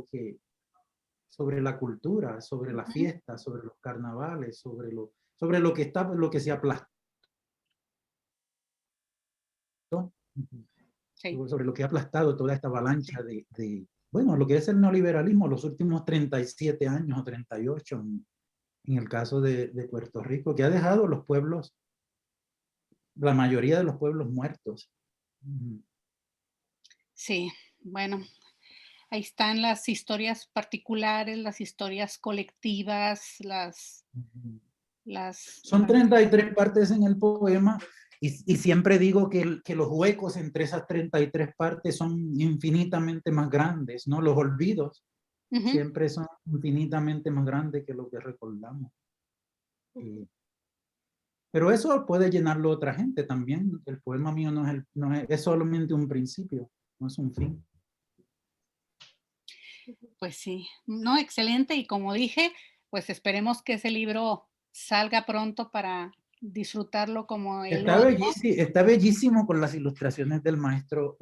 la cultura, sobre la fiesta, sobre los carnavales, sobre lo que se aplastó, Sí. sobre lo que ha aplastado toda esta avalancha bueno, lo que es el neoliberalismo los últimos 37 años o 38 en el caso de Puerto Rico, que ha dejado los pueblos, la mayoría de los pueblos muertos. Sí, bueno, ahí están las historias particulares, las historias colectivas, Son 33 partes en el poema y siempre digo que los huecos entre esas 33 partes son infinitamente más grandes, ¿no? Los olvidos siempre son infinitamente más grandes que lo que recordamos. Pero eso puede llenarlo otra gente también. El poema mío es solamente un principio, no es un fin. Pues sí, no, excelente. Y como dije, pues esperemos que ese libro salga pronto para disfrutarlo como el otro. Está bellísimo con las ilustraciones del maestro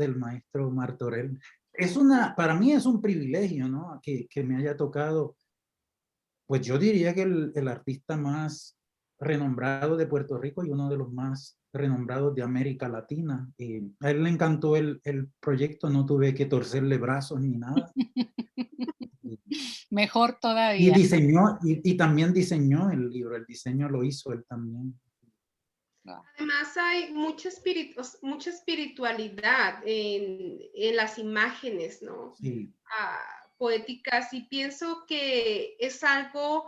Martorell. Para mí es un privilegio, ¿no? Que me haya tocado, pues yo diría que el artista más renombrado de Puerto Rico y uno de los más renombrados de América Latina. A él le encantó el proyecto, no tuve que torcerle brazos ni nada. Mejor Y todavía. diseñó, y también diseñó el libro, el diseño lo hizo él también. Además hay mucha espiritualidad en las imágenes, ¿no? Sí. Poéticas, y pienso que es algo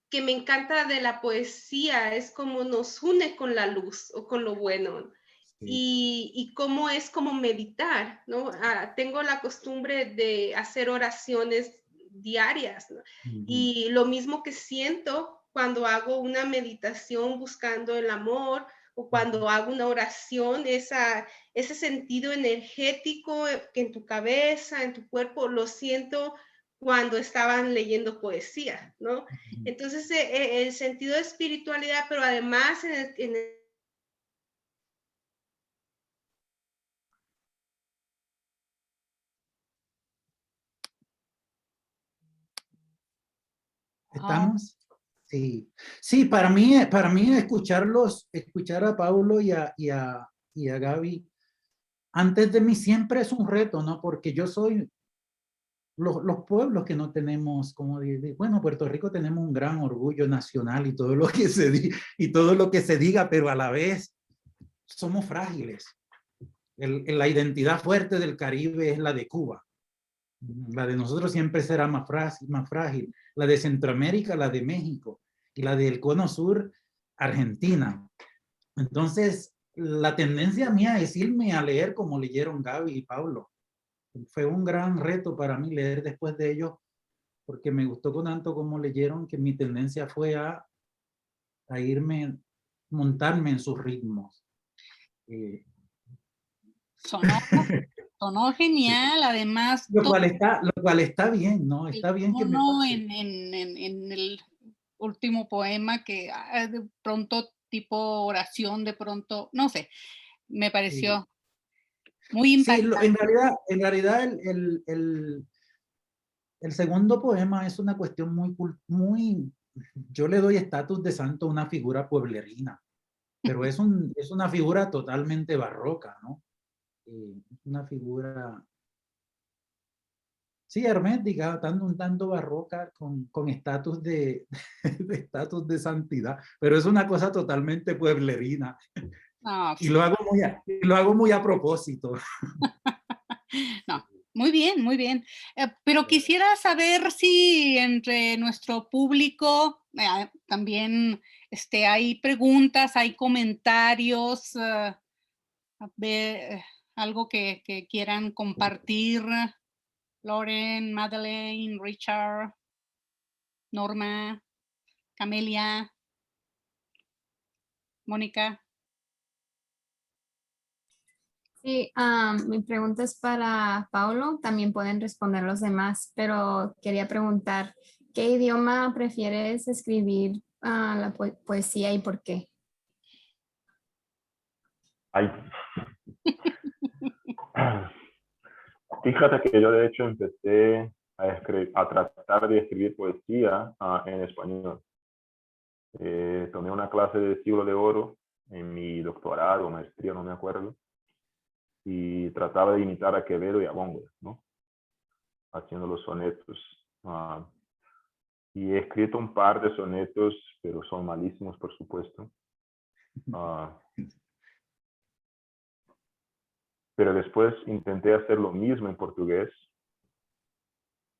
que me encanta de la poesía, es como nos une con la luz o con lo bueno. Sí. Y cómo es como meditar, ¿no? Tengo la costumbre de hacer oraciones diarias, ¿no? Y lo mismo que siento cuando hago una meditación buscando el amor o cuando hago una oración, ese sentido energético que en tu cabeza, en tu cuerpo, lo siento cuando estaban leyendo poesía, ¿no? Entonces, el sentido de espiritualidad, pero además ¿Estamos? Sí. Sí, para mí escuchar a Paulo y a y a Gaby, antes de mí siempre es un reto, ¿no? Porque yo soy los pueblos que no tenemos, como bueno, Puerto Rico tenemos un gran orgullo nacional y todo lo que y todo lo que se diga, pero a la vez somos frágiles. La identidad fuerte del Caribe es la de Cuba. La de nosotros siempre será más frágil. La de Centroamérica, la de México. Y la del Cono Sur, Argentina. Entonces, la tendencia mía es irme a leer como leyeron Gaby y Pablo. Fue un gran reto para mí leer después de ellos, porque me gustó con tanto como leyeron que mi tendencia fue a irme, montarme en sus ritmos. Sonó, sonó genial, además Lo todo cual está bien, ¿no? el Está bien que me tono pase. en el último poema que de pronto tipo oración, de pronto, no sé, me Sí. pareció muy Sí, impactante. en realidad el segundo poema es una cuestión muy, yo le doy estatus de santo a una figura pueblerina, pero es una figura totalmente barroca, ¿no? Es una figura, sí, hermética, un tanto barroca, con estatus de, de estatus de santidad, pero es una cosa totalmente pueblerina No, y sí, lo hago muy a propósito. no, muy bien, muy bien. Pero quisiera saber si entre nuestro público también hay preguntas, hay comentarios, a ver, algo que quieran compartir. Lauren, Madeleine, Richard, Norma, Camelia, Mónica. Sí, mi pregunta es para Paulo, también pueden responder los demás, pero quería preguntar, ¿qué idioma prefieres escribir la poesía y por qué? Ay. Fíjate que yo de hecho empecé a tratar de escribir poesía en español. Tomé una clase de Siglo de Oro en mi doctorado o maestría, no me acuerdo, y trataba de imitar a Quevedo y a Góngora, ¿no? Haciendo los sonetos. Y he escrito un par de sonetos, pero son malísimos, por supuesto. Pero después intenté hacer lo mismo en portugués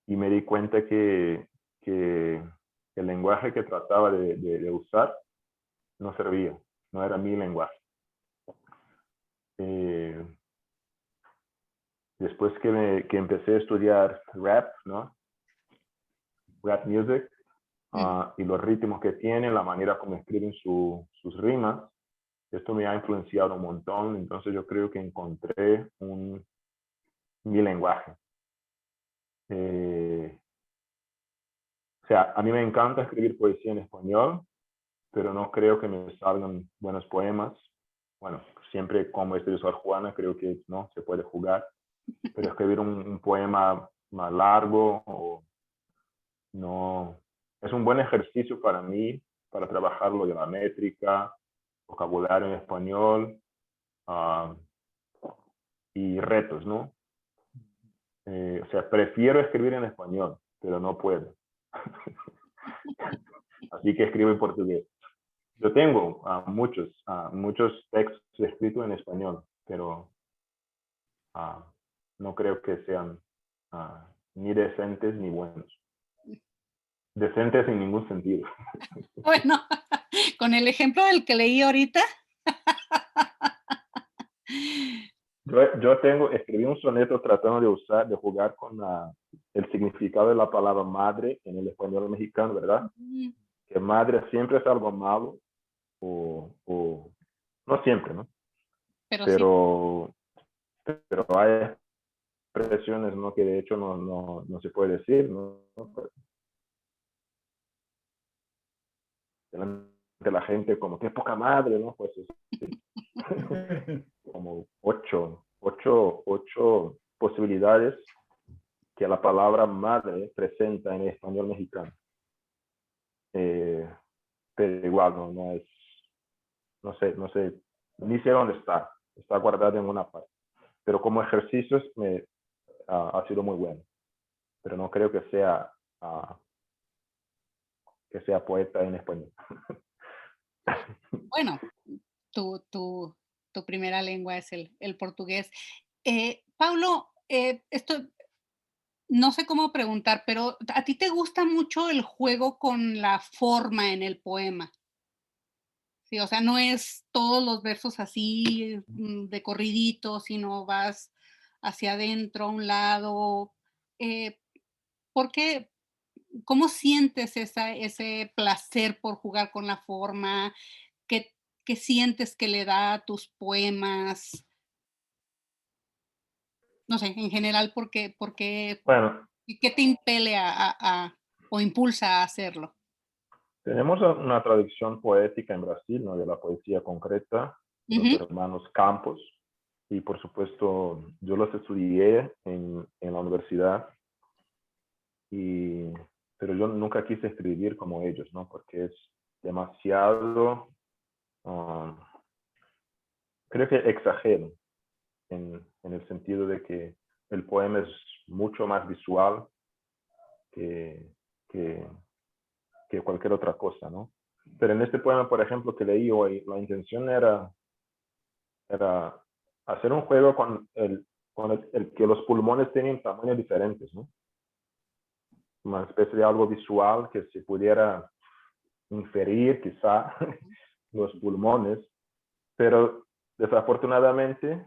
y me di cuenta que el lenguaje que trataba de usar no servía, no era mi lenguaje. Después que empecé a estudiar rap, ¿no? Rap music, y los ritmos que tiene, la manera como escriben sus rimas, esto me ha influenciado un montón, entonces yo creo que encontré mi lenguaje. O sea, a mí me encanta escribir poesía en español, pero no creo que me salgan buenos poemas. Bueno, siempre como escribe Sor Juana, creo que no se puede jugar, pero escribir un poema más largo o no, es un buen ejercicio para mí, para trabajar lo de la métrica, vocabulario en español y retos, ¿no? O sea, prefiero escribir en español, pero no puedo. Así que escribo en portugués. Yo tengo muchos textos escritos en español, pero no creo que sean ni decentes ni buenos. Decentes en ningún sentido. Bueno, con el ejemplo del que leí ahorita. Yo escribí un soneto tratando de jugar con el significado de la palabra madre en el español mexicano, ¿verdad? Que madre siempre es algo malo, o no siempre, ¿no? Pero hay expresiones, ¿no? Que de hecho no se puede decir, ¿no? Delante de la gente como qué poca madre, ¿no? Pues sí. Como ocho posibilidades que la palabra madre presenta en el español mexicano. Pero igual no es, no sé, ni sé dónde está. está guardada en una parte. Pero como ejercicios ha sido muy bueno. Pero no creo que sea poeta en español. Bueno, tu primera lengua es el portugués. Paulo, esto no sé cómo preguntar, pero ¿a ti te gusta mucho el juego con la forma en el poema? Sí, o sea, no es todos los versos así, de corridito, sino vas hacia adentro, a un lado. Eh, ¿Por qué? ¿Cómo sientes ese placer por jugar con la forma? ¿Qué, qué sientes que le da a tus poemas? No sé, en general, Bueno, ¿qué te impele o impulsa a hacerlo? tenemos una tradición poética en Brasil, ¿no? De la poesía concreta, de los Ujú. hermanos Campos, y por supuesto yo los estudié en la universidad, pero yo nunca quise escribir como ellos, ¿no? Porque es demasiado, creo que exagero, en el sentido de que el poema es mucho más visual que, que, que cualquier otra cosa, ¿no? Pero en este poema, por ejemplo, que leí hoy, la intención era hacer un juego con el que los pulmones tienen tamaños diferentes, ¿no? Una especie de algo visual que se pudiera inferir quizá los pulmones, pero desafortunadamente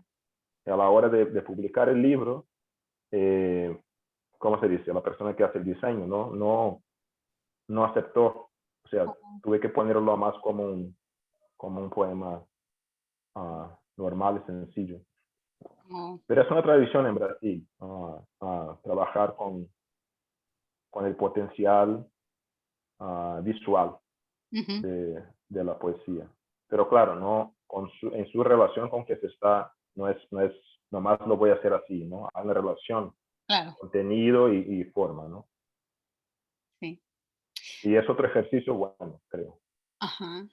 a la hora de publicar el libro, ¿cómo se dice? La persona que hace el diseño no aceptó. O sea, tuve que ponerlo más como un poema normal y sencillo. Oh, Pero es una tradición en Brasil, trabajar con el potencial visual ujú, de la poesía. Pero claro, no en su relación con que se está, no es nomás lo voy a hacer así, ¿no? Hay una relación, claro, contenido y forma, ¿no? sí. Y es otro ejercicio bueno, creo. Ajá.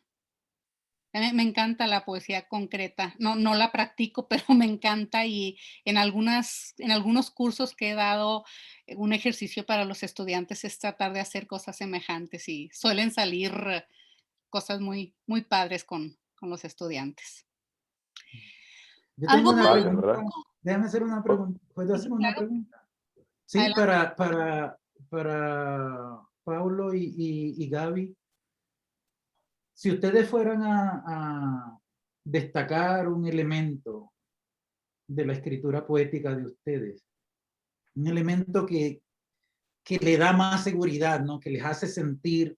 A mí me encanta la poesía concreta. No la practico, pero me encanta y en algunos cursos que he dado, un ejercicio para los estudiantes es tratar de hacer cosas semejantes y suelen salir cosas muy padres con los estudiantes. Yo tengo ¿Algo una más? Gracias, pregunta. ¿verdad? Déjame hacer una Oh, pregunta. ¿Puedo Sí, hacer una claro, pregunta? Sí, adelante. para Paulo y Gaby. Si ustedes fueran a destacar un elemento de la escritura poética de ustedes, un elemento que le da más seguridad, ¿no? Que les hace sentir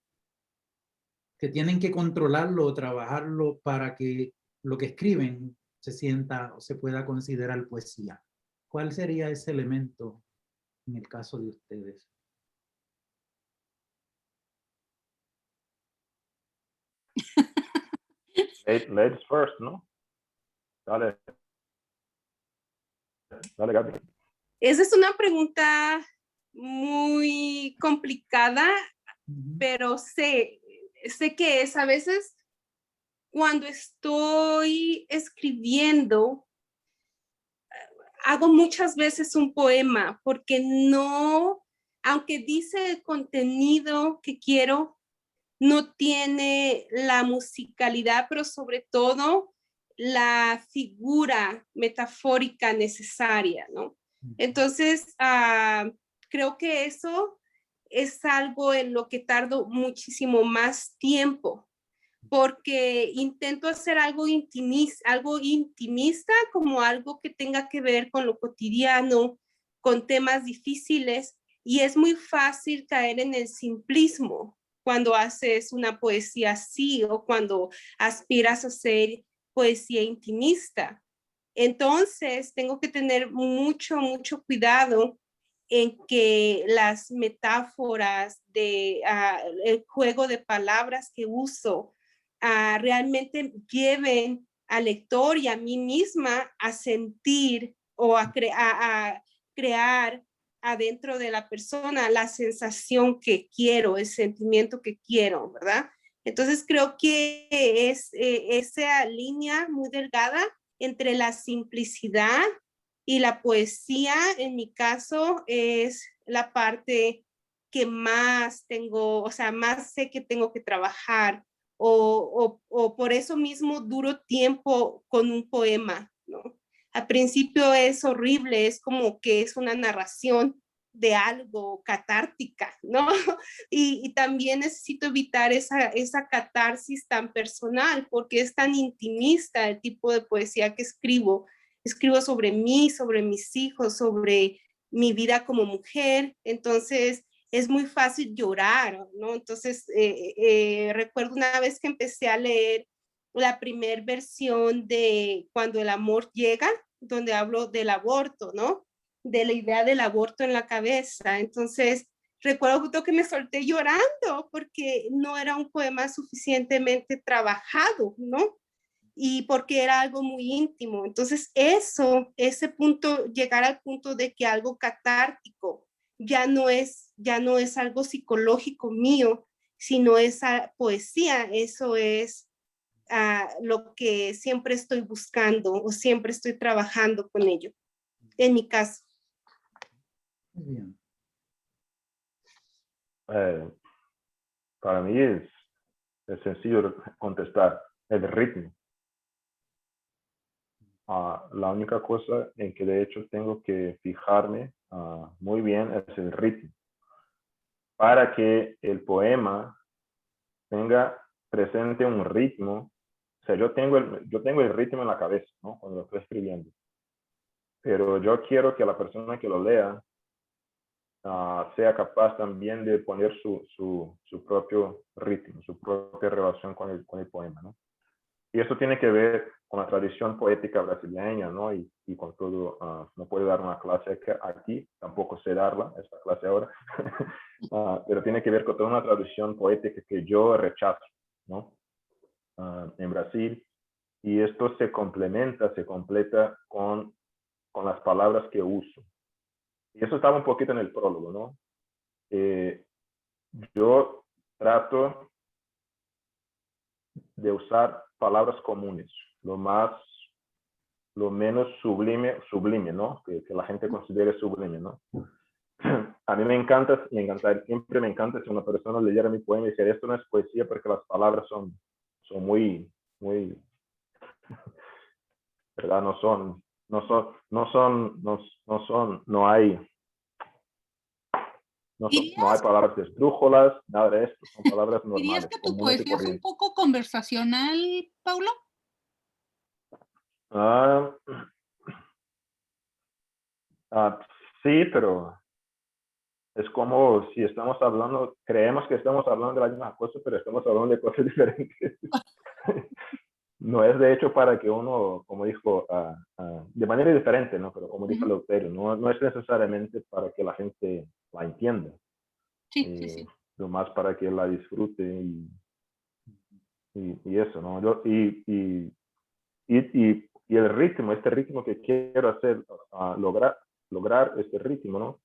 que tienen que controlarlo o trabajarlo para que lo que escriben se sienta o se pueda considerar poesía. ¿Cuál sería ese elemento en el caso de ustedes? ladies first, ¿no? Dale, dale, Gaby. Esa es una pregunta muy complicada, pero sé que es a veces cuando estoy escribiendo, hago muchas veces un poema porque no, aunque dice el contenido que quiero, no tiene la musicalidad, pero sobre todo la figura metafórica necesaria, ¿no? Entonces, creo que eso es algo en lo que tardo muchísimo más tiempo, porque intento hacer algo intimista, como algo que tenga que ver con lo cotidiano, con temas difíciles, y es muy fácil caer en el simplismo cuando haces una poesía así o cuando aspiras a hacer poesía intimista. Entonces, tengo que tener mucho cuidado en que las metáforas el juego de palabras que uso realmente lleven al lector y a mí misma a sentir o a crear adentro de la persona la sensación que quiero, el sentimiento que quiero, ¿verdad? Entonces creo que es esa línea muy delgada entre la simplicidad y la poesía. En mi caso es la parte que más tengo, o sea, más sé que tengo que trabajar, o por eso mismo duro tiempo con un poema, ¿no? Al principio es horrible, es como que es una narración de algo catártica, ¿no? Y también necesito evitar esa catarsis tan personal, porque es tan intimista el tipo de poesía que escribo. Escribo sobre mí, sobre mis hijos, sobre mi vida como mujer, entonces es muy fácil llorar, ¿no? Entonces, recuerdo una vez que empecé a leer la primera versión de Cuando el amor llega, donde hablo del aborto, ¿no? De la idea del aborto en la cabeza. Entonces, recuerdo justo que me solté llorando porque no era un poema suficientemente trabajado, ¿no? Y porque era algo muy íntimo. Entonces, ese punto, llegar al punto de que algo catártico ya no es algo psicológico mío, sino esa poesía, eso es lo que siempre estoy buscando o siempre estoy trabajando con ello, en mi caso. Muy bien. Para mí es sencillo contestar, el ritmo. La única cosa en que de hecho tengo que fijarme muy bien es el ritmo, para que el poema tenga presente un ritmo. O sea, yo tengo el ritmo en la cabeza, ¿no? Cuando lo estoy escribiendo, pero yo quiero que la persona que lo lea sea capaz también de poner su propio ritmo, su propia relación con el poema, ¿no? Y eso tiene que ver con la tradición poética brasileña, ¿no? Y con todo, no puedo dar una clase aquí, tampoco sé darla, esta clase ahora, pero tiene que ver con toda una tradición poética que yo rechazo, ¿no? En Brasil. Y esto se completa con las palabras que uso. Y eso estaba un poquito en el prólogo, ¿no? Yo trato de usar palabras comunes, lo menos sublime, ¿no? Que la gente considere sublime, ¿no? A mí siempre me encanta si una persona leyera mi poema y dijera, esto no es poesía porque las palabras son muy, ¿verdad? No hay palabras de esdrújulas, nada de esto, son palabras ¿Dirías normales, que tu comunes y poesía es un corrientes. poco conversacional, Paulo? Ah, sí, pero es como si estamos hablando, creemos que estamos hablando de la misma cosa, pero estamos hablando de cosas diferentes. No es de hecho para que uno, como dijo, de manera diferente, ¿no? Pero como dijo Eleuterio, no es necesariamente para que la gente la entienda, Sí, sí, sí. lo más para que la disfrute y eso, ¿no? Y el ritmo, este ritmo que quiero hacer, lograr este ritmo, ¿no?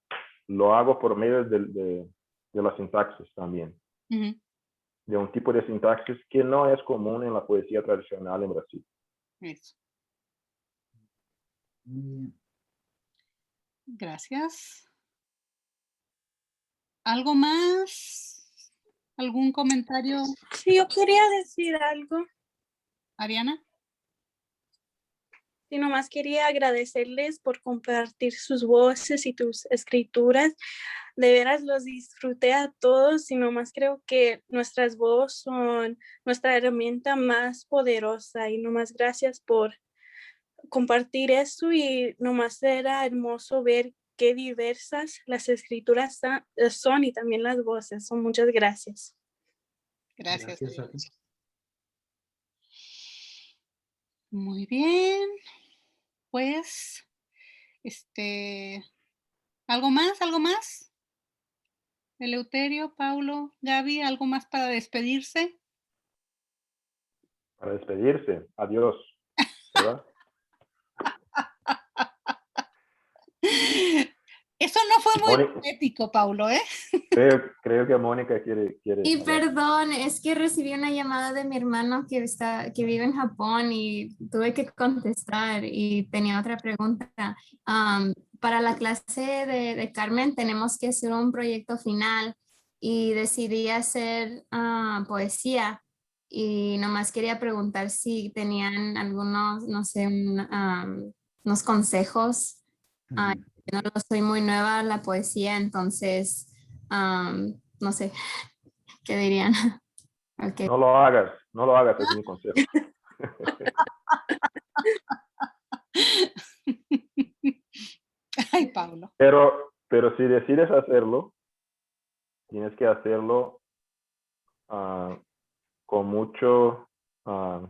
Lo hago por medio de la sintaxis también, de un tipo de sintaxis que no es común en la poesía tradicional en Brasil. Eso. Muy bien. Gracias. ¿Algo más? ¿Algún comentario, Sí, yo quería decir algo. Ariana? Sí, nomás quería agradecerles por compartir sus voces y tus escrituras. De veras los disfruté a todos y nomás creo que nuestras voces son nuestra herramienta más poderosa y nomás gracias por compartir eso y nomás era hermoso ver qué diversas las escrituras son y también las voces. Son muchas gracias. Gracias. Gracias a ti. Muy bien. Pues, ¿algo más? ¿Algo más? Eleuterio, Paulo, Gaby, ¿algo más para despedirse? Para despedirse, adiós, ¿verdad? Eso no fue muy Mónica, poético, Paulo, ¿eh? creo que Mónica quiere Y hablar. perdón, es que recibí una llamada de mi hermano que vive en Japón y tuve que contestar y tenía otra pregunta. Para la clase de Carmen tenemos que hacer un proyecto final y decidí hacer poesía y nomás quería preguntar si tenían algunos, no sé, unos consejos. Ujú. Yo no soy muy nueva a la poesía, entonces, no sé. ¿Qué dirían? Okay. No lo hagas, es mi consejo. Ay, Paulo. Pero si decides hacerlo, tienes que hacerlo ah, con mucho, ah,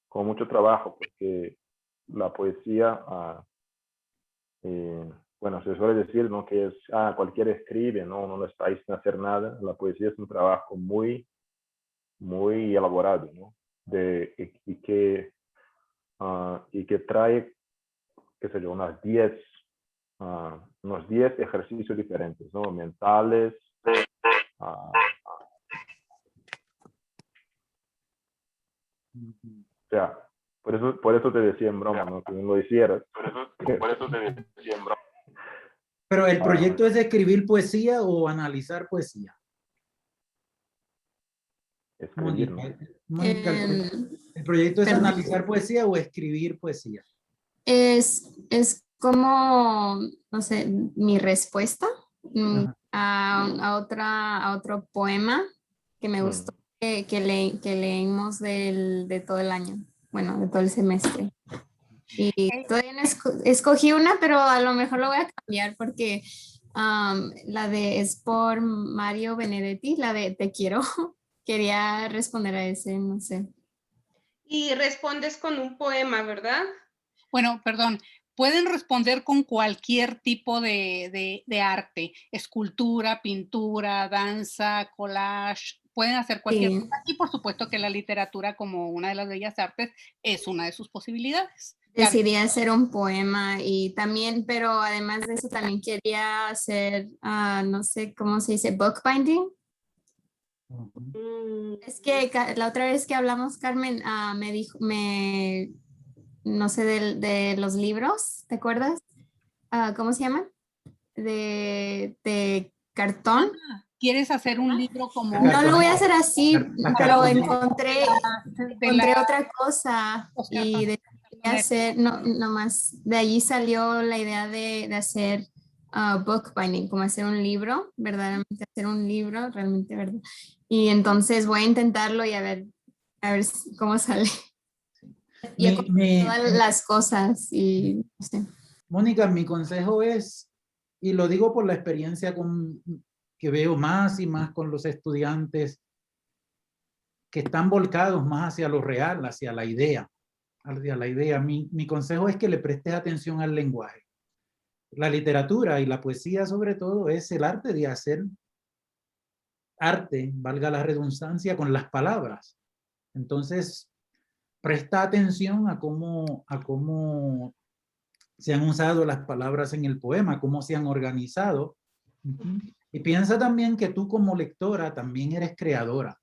con mucho trabajo, porque la poesía, bueno, se suele decir, ¿no?, que es, cualquiera escribe, ¿no? No está ahí sin hacer nada. La poesía es un trabajo muy, muy elaborado, ¿no? Y que trae, qué sé yo, unos 10 ejercicios diferentes, ¿no? Mentales. O Ujú. sea, por eso te decía en broma, ¿no?, que no lo hicieras. Pero el Ah, proyecto es de escribir poesía o analizar poesía. escribir, Mónica, ¿no? Mónica, el proyecto es Perdón. analizar poesía o escribir poesía. Es como, no sé, mi respuesta Ajá. a otro poema que me gustó, que leímos de todo el año, bueno, de todo el semestre. Y todavía no escogí una, pero a lo mejor lo voy a cambiar porque es por Mario Benedetti, la de Te quiero. Quería responder a ese, no sé. Y respondes con un poema, ¿verdad? Bueno, perdón, pueden responder con cualquier tipo de arte, escultura, pintura, danza, collage, pueden hacer cualquier Sí. cosa. Y por supuesto que la literatura, como una de las bellas artes, es una de sus posibilidades. Claro. Decidí hacer un poema y también, pero además de eso también quería hacer, no sé cómo se dice, bookbinding. Ujú. Es que la otra vez que hablamos, Carmen, me dijo, no sé, de los libros, ¿te acuerdas? ¿Cómo se llaman? De cartón. ¿Quieres hacer un libro como No lo voy a hacer así, La pero cartonera. encontré otra cosa los y decidí hacer, no, nomás de allí salió la idea de hacer bookbinding, como hacer un libro, verdaderamente hacer un libro, realmente, ¿verdad? Y entonces voy a intentarlo y a ver cómo sale. Y Mi- mi- todas las cosas y no sé. Mónica, mi consejo es, y lo digo por la experiencia que veo más y más con los estudiantes que están volcados más hacia lo real, hacia la idea. Hacia la idea. Mi consejo es que le prestes atención al lenguaje. La literatura y la poesía, sobre todo, es el arte de hacer arte, valga la redundancia, con las palabras. Entonces, presta atención a cómo se han usado las palabras en el poema, cómo se han organizado. Y piensa también que tú como lectora también eres creadora.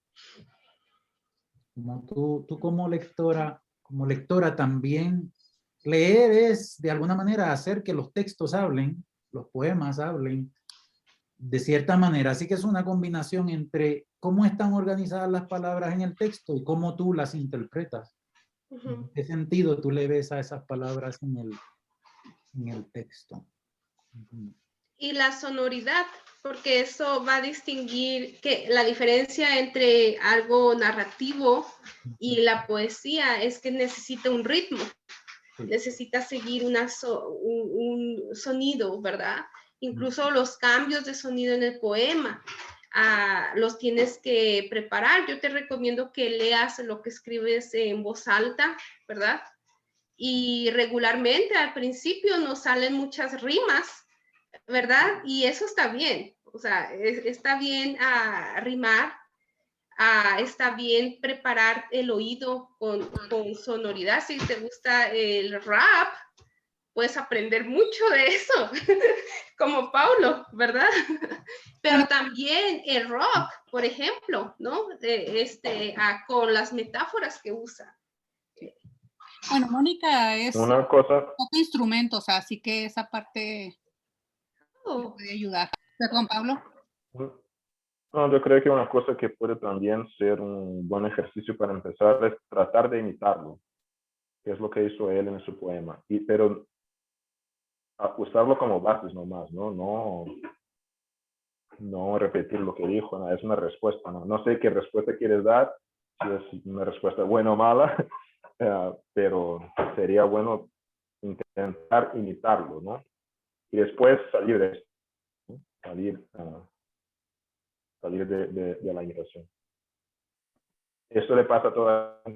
Como tú como lectora también leer es de alguna manera hacer que los textos hablen, los poemas hablen de cierta manera. Así que es una combinación entre cómo están organizadas las palabras en el texto y cómo tú las interpretas. ¿En qué sentido tú le ves a esas palabras en el texto? Y la sonoridad, porque eso va a distinguir que la diferencia entre algo narrativo y la poesía es que necesita un ritmo, necesita seguir un sonido, ¿verdad? Incluso los cambios de sonido en el poema los tienes que preparar. Yo te recomiendo que leas lo que escribes en voz alta, ¿verdad? Y regularmente al principio nos salen muchas rimas, ¿verdad? Y eso está bien, o sea, está bien rimar, está bien preparar el oído con sonoridad. Si te gusta el rap, puedes aprender mucho de eso, como Paulo, ¿verdad? Pero también el rock, por ejemplo, ¿no? Con las metáforas que usa. Bueno, Mónica Una cosa, toca instrumentos, así que esa parte Oh, puede ayudar. Perdón, Pablo. no, yo creo que una cosa que puede también ser un buen ejercicio para empezar es tratar de imitarlo, que es lo que hizo él en su poema. Pero usarlo como bases nomás, no repetir lo que dijo, no, es una respuesta, no sé qué respuesta quieres dar, si es una respuesta buena o mala, pero sería bueno intentar imitarlo, ¿no? Y después salir de esto, ¿no? Salir de la imitación. Eso le pasa a toda la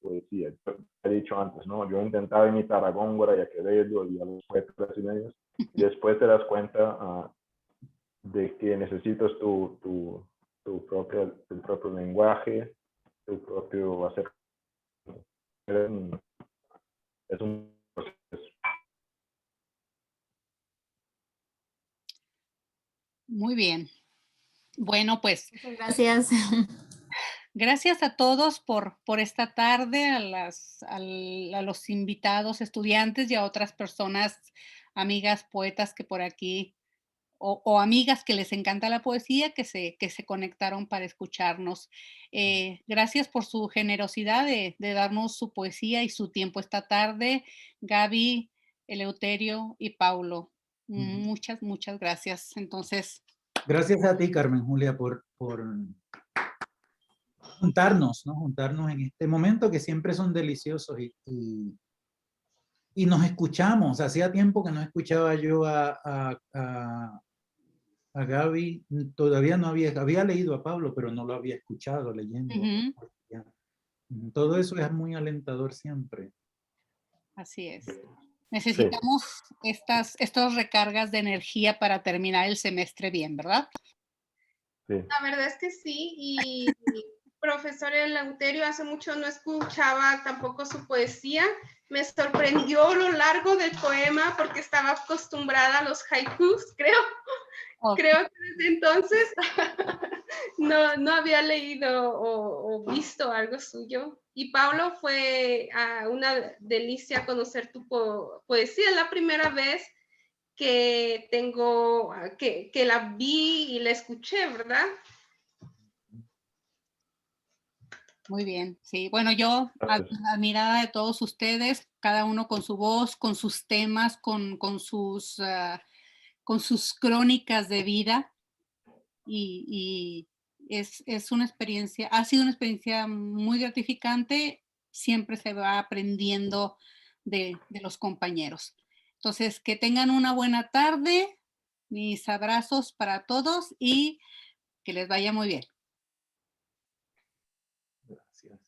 poesía. Yo he dicho antes, ¿no? Yo intentaba imitar a Góngora y a Quevedo y a los poetas brasileños, y después te das cuenta de que necesitas tu propio lenguaje, tu propio hacer. Es un proceso. Muy bien. Bueno, pues Muchas gracias. gracias a todos por esta tarde, a los invitados estudiantes y a otras personas, amigas poetas que por aquí, o amigas que les encanta la poesía, que se conectaron para escucharnos. Gracias por su generosidad de darnos su poesía y su tiempo esta tarde, Gaby, Eleuterio y Paulo. Muchas, muchas gracias. Entonces, Gracias a ti, Carmen Julia, por juntarnos, ¿no? Juntarnos en este momento que siempre son deliciosos y nos escuchamos. Hacía tiempo que no escuchaba yo a Gaby, todavía no había leído a Pablo, pero no lo había escuchado leyendo. ujú, Todo eso es muy alentador siempre. así es. Sí, Necesitamos estas recargas de energía para terminar el semestre bien, ¿verdad? sí. la verdad es que sí, y profesor Eleuterio, hace mucho no escuchaba tampoco su poesía. Me sorprendió lo largo del poema porque estaba acostumbrada a los haikus, creo. Ok, Creo que desde entonces no había leído o visto algo suyo. Y Pablo, fue una delicia conocer tu poesía. Es la primera vez que que la vi y la escuché, ¿verdad? muy bien, sí. Bueno, yo Gracias. admirada de todos ustedes, cada uno con su voz, con sus temas, con sus crónicas de vida y es una experiencia, ha sido una experiencia muy gratificante, siempre se va aprendiendo de los compañeros. Entonces, que tengan una buena tarde, mis abrazos para todos y que les vaya muy bien. Gracias.